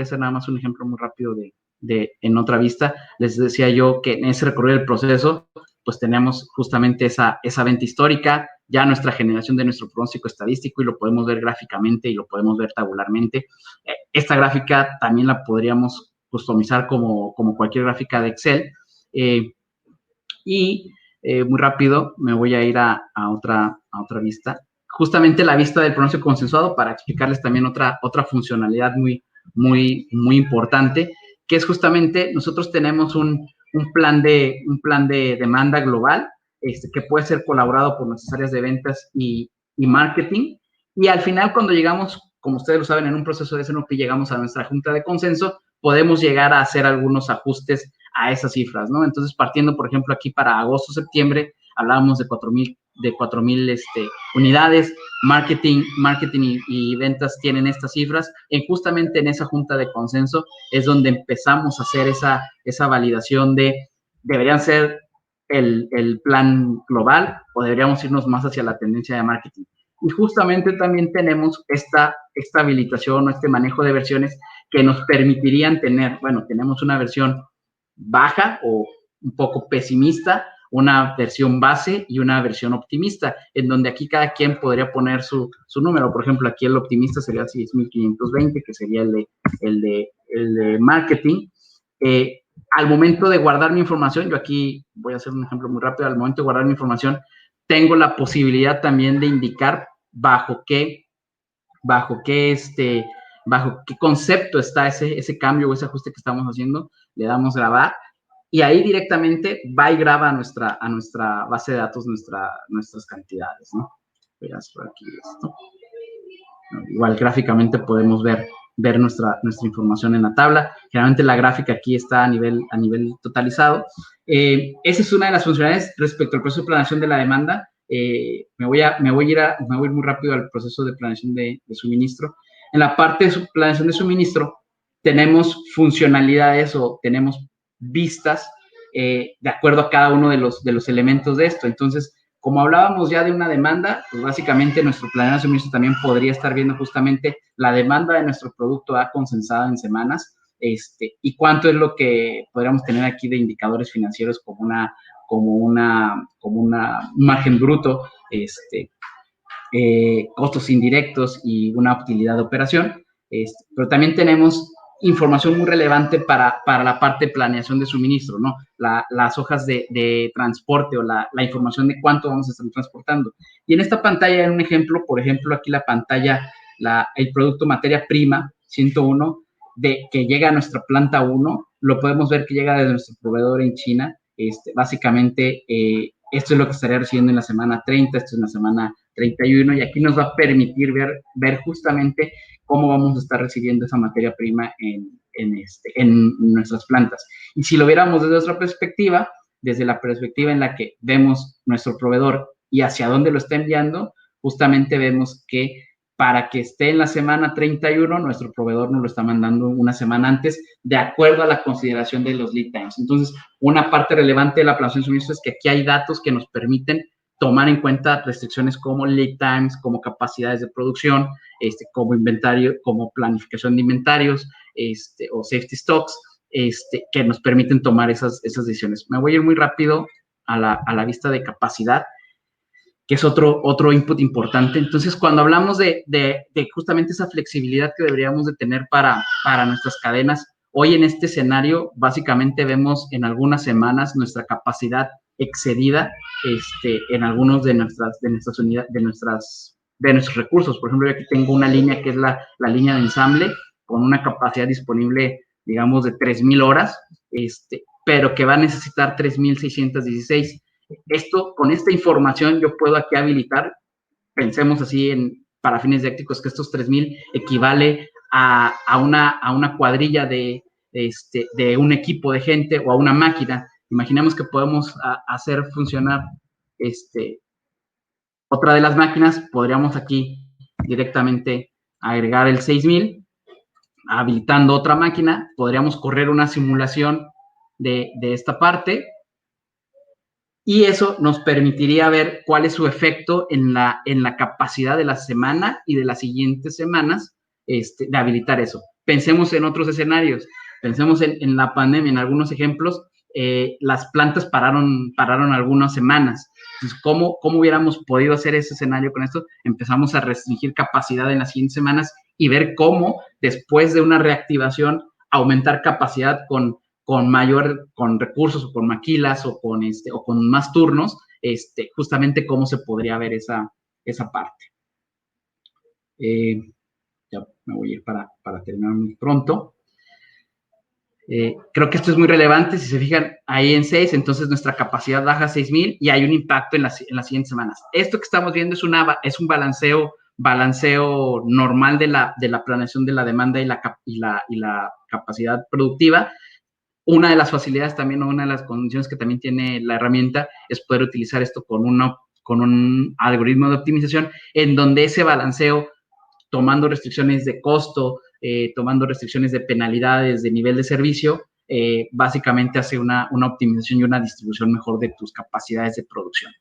hacer nada más un ejemplo muy rápido en otra vista. Les decía yo que en ese recorrido del proceso, pues tenemos justamente esa venta histórica, ya nuestra generación de nuestro pronóstico estadístico y lo podemos ver gráficamente y lo podemos ver tabularmente. Esta gráfica también la podríamos customizar como cualquier gráfica de Excel. Muy rápido me voy a ir a otra vista. Justamente la vista del pronóstico consensuado para explicarles también otra funcionalidad muy importante, que es justamente nosotros tenemos un plan de demanda global que puede ser colaborado por nuestras áreas de ventas y marketing. Y al final, cuando llegamos, como ustedes lo saben, en un proceso de SNOP, llegamos a nuestra junta de consenso, podemos llegar a hacer algunos ajustes a esas cifras, ¿no? Entonces, partiendo, por ejemplo, aquí para agosto, septiembre, hablábamos de 4,000 unidades, marketing y ventas tienen estas cifras. Justamente en esa junta de consenso es donde empezamos a hacer esa validación de, ¿deberían ser el plan global o deberíamos irnos más hacia la tendencia de marketing? Y justamente también tenemos esta habilitación o este manejo de versiones que nos permitirían tener, bueno, tenemos una versión baja o un poco pesimista, una versión base y una versión optimista, en donde aquí cada quien podría poner su número. Por ejemplo, aquí el optimista sería 6,520, que sería el de marketing. Al momento de guardar mi información, yo aquí voy a hacer un ejemplo muy rápido, al momento de guardar mi información, tengo la posibilidad también de indicar bajo qué concepto está ese cambio o ese ajuste que estamos haciendo. Le damos grabar y ahí directamente va y graba a nuestra base de datos nuestras cantidades, ¿no? Verás por aquí esto. Igual gráficamente podemos ver nuestra información en la tabla. Generalmente la gráfica aquí está a nivel totalizado. Esa es una de las funcionalidades respecto al proceso de planeación de la demanda. Me voy a ir muy rápido al proceso de planeación de suministro. En la parte de planeación de suministro tenemos funcionalidades o tenemos vistas de acuerdo a cada uno de los elementos de esto. Entonces, como hablábamos ya de una demanda, pues básicamente nuestro planeador de suministro también podría estar viendo justamente la demanda de nuestro producto A consensada en semanas, y cuánto es lo que podríamos tener aquí de indicadores financieros como un margen bruto, costos indirectos y una utilidad de operación. Pero también tenemos información muy relevante para la parte de planeación de suministro, ¿no? Las hojas de transporte o la información de cuánto vamos a estar transportando. Y en esta pantalla, en un ejemplo, por ejemplo, aquí la pantalla, el producto materia prima 101, que llega a nuestra planta 1, lo podemos ver que llega desde nuestro proveedor en China. Básicamente, esto es lo que estaría recibiendo en la semana 30, esto es en la semana 31, y aquí nos va a permitir ver justamente cómo vamos a estar recibiendo esa materia prima en nuestras plantas. Y si lo viéramos desde otra perspectiva, desde la perspectiva en la que vemos nuestro proveedor y hacia dónde lo está enviando, justamente vemos que para que esté en la semana 31, nuestro proveedor nos lo está mandando una semana antes, de acuerdo a la consideración de los lead times. Entonces, una parte relevante de la planeación de suministro es que aquí hay datos que nos permiten tomar en cuenta restricciones como lead times, como capacidades de producción, como inventario, como planificación de inventarios, o safety stocks, que nos permiten tomar esas decisiones. Me voy a ir muy rápido a la vista de capacidad, que es otro input importante. Entonces, cuando hablamos de justamente esa flexibilidad que deberíamos de tener para nuestras cadenas, hoy en este escenario, básicamente vemos en algunas semanas nuestra capacidad excedida en algunos de nuestras unidades, de nuestros recursos. Por ejemplo, yo aquí tengo una línea que es la línea de ensamble con una capacidad disponible, digamos, de 3,000 horas, pero que va a necesitar 3,616. Con esta información yo puedo aquí habilitar, pensemos así para fines didácticos, que estos 3,000 equivale a una cuadrilla de un equipo de gente o a una máquina. Imaginemos que podemos hacer funcionar otra de las máquinas, podríamos aquí directamente agregar el 6,000, habilitando otra máquina, podríamos correr una simulación de esta parte, y eso nos permitiría ver cuál es su efecto en la capacidad de la semana y de las siguientes semanas de habilitar eso. Pensemos en otros escenarios, pensemos en la pandemia, en algunos ejemplos, las plantas pararon algunas semanas. Entonces, ¿cómo hubiéramos podido hacer ese escenario con esto? Empezamos a restringir capacidad en las siguientes semanas y ver cómo, después de una reactivación, aumentar capacidad con recursos o con maquilas o con más turnos, justamente cómo se podría ver esa parte. Ya me voy a ir para terminar muy pronto. Creo que esto es muy relevante. Si se fijan ahí en 6, entonces nuestra capacidad baja a 6,000 y hay un impacto en las siguientes semanas. Esto que estamos viendo es un balanceo normal de la planeación de la demanda y la capacidad productiva. Una de las facilidades también, o una de las condiciones que también tiene la herramienta, es poder utilizar esto con un algoritmo de optimización en donde ese balanceo, tomando restricciones de costo, tomando restricciones de penalidades, de nivel de servicio, básicamente hace una optimización y una distribución mejor de tus capacidades de producción.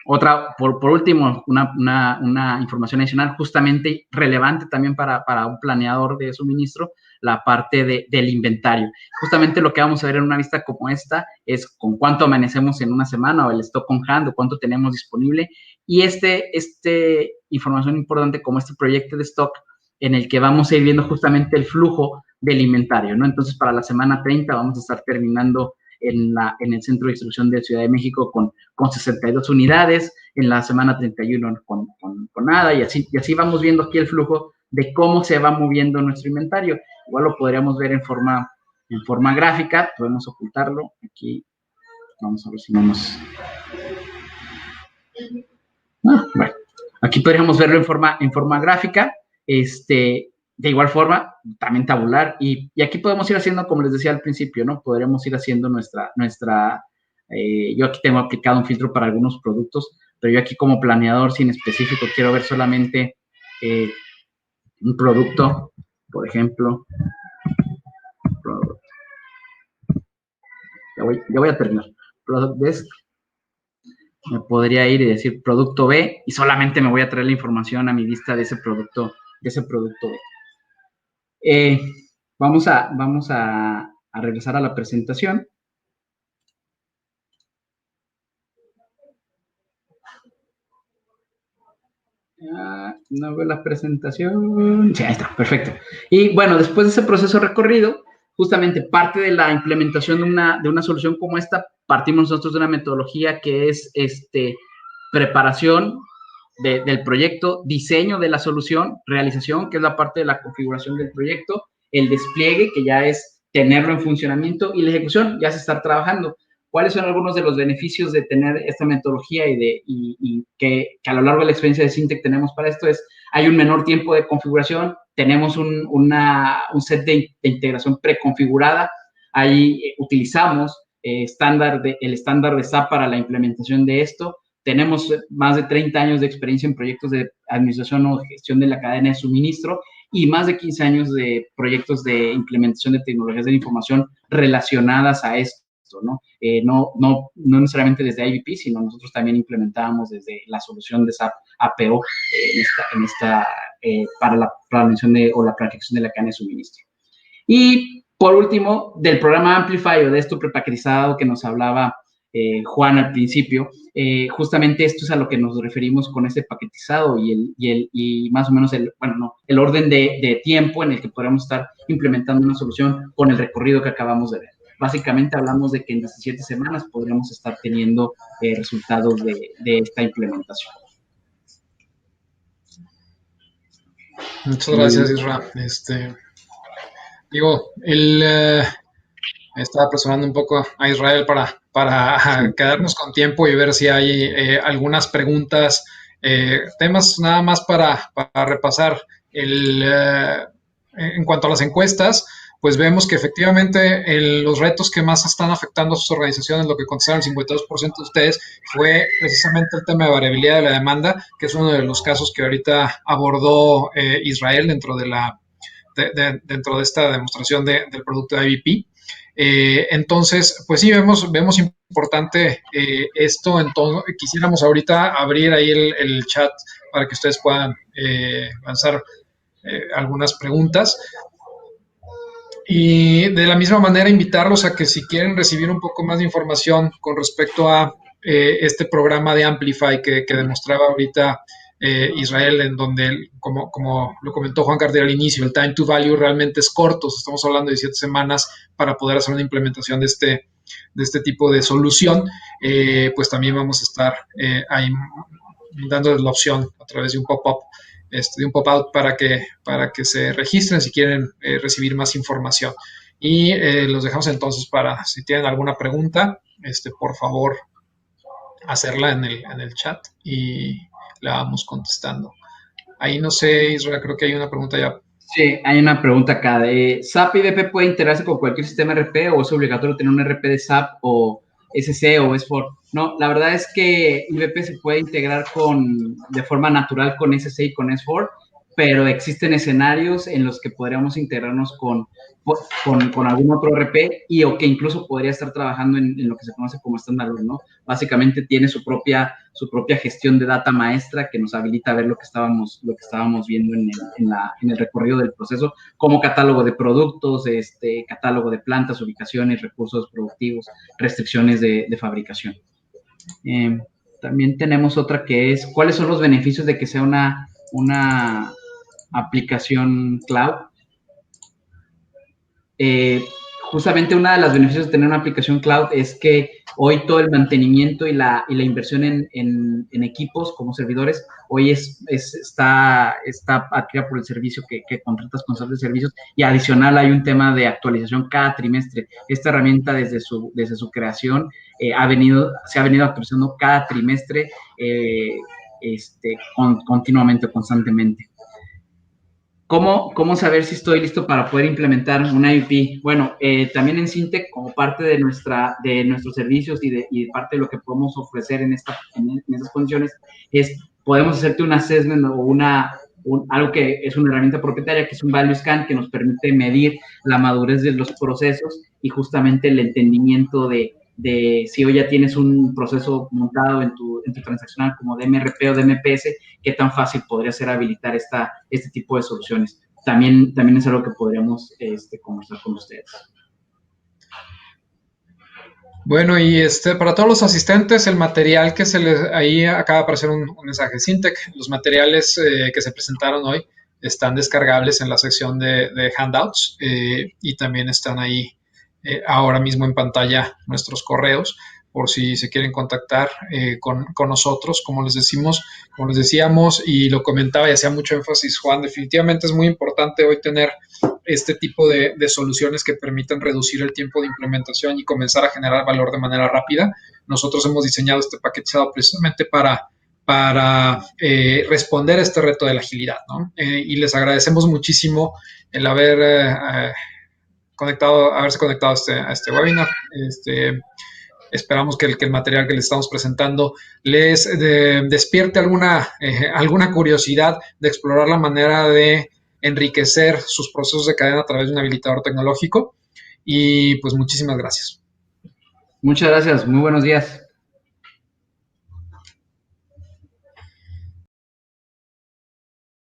Por último, una información adicional justamente relevante también para un planeador de suministro, la parte del inventario. Justamente lo que vamos a ver en una vista como esta es con cuánto amanecemos en una semana o el stock on hand o cuánto tenemos disponible, y información importante como este proyecto de stock en el que vamos a ir viendo justamente el flujo del inventario, ¿no? Entonces, para la semana 30 vamos a estar terminando en el centro de distribución de Ciudad de México con 62 unidades, en la semana 31 con nada, y así vamos viendo aquí el flujo de cómo se va moviendo nuestro inventario. Igual lo podríamos ver en forma gráfica, podemos ocultarlo. Aquí vamos a ver si no nos... bueno, aquí podríamos verlo en forma gráfica, de igual forma, también tabular, y aquí podemos ir haciendo, como les decía al principio, ¿no? Podríamos ir haciendo yo aquí tengo aplicado un filtro para algunos productos, pero yo aquí como planeador sin específico quiero ver solamente un producto, por ejemplo. Ya voy a terminar. Product Desk. Me podría ir y decir producto B y solamente me voy a traer la información a mi vista de ese producto B. Vamos a regresar a la presentación. No veo la presentación. Sí, ahí está, perfecto. Y bueno, después de ese proceso recorrido, justamente parte de la implementación de una solución como esta, partimos nosotros de una metodología que es preparación del proyecto, diseño de la solución, realización, que es la parte de la configuración del proyecto, el despliegue, que ya es tenerlo en funcionamiento, y la ejecución, ya es estar trabajando. ¿Cuáles son algunos de los beneficios de tener esta metodología y que a lo largo de la experiencia de Syntec tenemos para esto? Hay un menor tiempo de configuración, tenemos un set de integración preconfigurada, ahí utilizamos el estándar de SAP para la implementación de esto. Tenemos más de 30 años de experiencia en proyectos de administración o gestión de la cadena de suministro y más de 15 años de proyectos de implementación de tecnologías de la información relacionadas a esto, ¿no? No necesariamente desde IBP, sino nosotros también implementábamos desde la solución de SAP APO para la planeación o la planificación de la cadena de suministro. Y por último, del programa Amplify o de esto prepaquetizado que nos hablaba Juan al principio, justamente esto es a lo que nos referimos con este paquetizado y más o menos el orden de tiempo en el que podemos estar implementando una solución con el recorrido que acabamos de ver. básicamente hablamos de que en 17 semanas podríamos estar teniendo resultados de esta implementación. Muchas gracias, Isra. Estaba apresurando un poco a Israel para quedarnos con tiempo y ver si hay algunas preguntas, temas nada más para repasar. En cuanto a las encuestas, pues vemos que efectivamente los retos que más están afectando a sus organizaciones, lo que contestaron el 52% de ustedes, fue precisamente el tema de variabilidad de la demanda, que es uno de los casos que ahorita abordó Israel dentro de esta demostración del producto de IBP. Entonces, pues sí, vemos importante esto. Entonces, quisiéramos ahorita abrir ahí el chat para que ustedes puedan lanzar algunas preguntas. Y de la misma manera invitarlos a que si quieren recibir un poco más de información con respecto a este programa de Amplify que demostraba ahorita Israel, en donde, como lo comentó Juan Carter al inicio, el time to value realmente es corto, estamos hablando de 7 semanas para poder hacer una implementación de este tipo de solución, pues también vamos a estar ahí dándoles la opción a través de un pop-up, de un pop-out para que se registren si quieren recibir más información. Y los dejamos entonces para, si tienen alguna pregunta, por favor, hacerla en el chat y la vamos contestando. Ahí no sé, Israel, creo que hay una pregunta ya. Sí, hay una pregunta acá. ¿SAP IBP puede integrarse con cualquier sistema RP o es obligatorio tener un RP de SAP o SC o S4? No, la verdad es que IBP se puede integrar de forma natural con SC y con S4, pero existen escenarios en los que podríamos integrarnos con algún otro RP o que incluso podría estar trabajando en lo que se conoce como standalone, ¿no? Básicamente tiene su propia gestión de data maestra que nos habilita a ver lo que estábamos viendo en el recorrido del proceso, como catálogo de productos, catálogo de plantas, ubicaciones, recursos productivos, restricciones de fabricación. También tenemos otra que es, ¿cuáles son los beneficios de que sea una aplicación cloud? Justamente una de las beneficios de tener una aplicación cloud es que hoy todo el mantenimiento y la inversión en equipos como servidores, hoy está adquirida por el servicio que contratas con SAP de servicios, y adicional hay un tema de actualización cada trimestre. Esta herramienta desde su creación se ha venido actualizando cada trimestre continuamente, constantemente. ¿Cómo saber si estoy listo para poder implementar un IBP? Bueno, también en Syntec, como parte de nuestros servicios y parte de lo que podemos ofrecer en esas condiciones, podemos hacerte un assessment o algo que es una herramienta propietaria, que es un value scan, que nos permite medir la madurez de los procesos y justamente el entendimiento de si hoy ya tienes un proceso montado en tu transaccional como de MRP o de MPS, qué tan fácil podría ser habilitar este tipo de soluciones. También es algo que podríamos conversar con ustedes. Bueno, y para todos los asistentes, el material que ahí acaba de aparecer un mensaje, Syntec, los materiales que se presentaron hoy están descargables en la sección de handouts y también están ahí ahora mismo en pantalla nuestros correos por si se quieren contactar con nosotros, como les decíamos y lo comentaba y hacía mucho énfasis Juan, definitivamente es muy importante hoy tener este tipo de soluciones que permitan reducir el tiempo de implementación y comenzar a generar valor de manera rápida. Nosotros hemos diseñado este paquetizado precisamente para responder a este reto de la agilidad, ¿no? Y les agradecemos muchísimo el haberse conectado a este webinar. Esperamos que el material que les estamos presentando les despierte alguna curiosidad de explorar la manera de enriquecer sus procesos de cadena a través de un habilitador tecnológico. Y pues muchísimas gracias. Muchas gracias. Muy buenos días.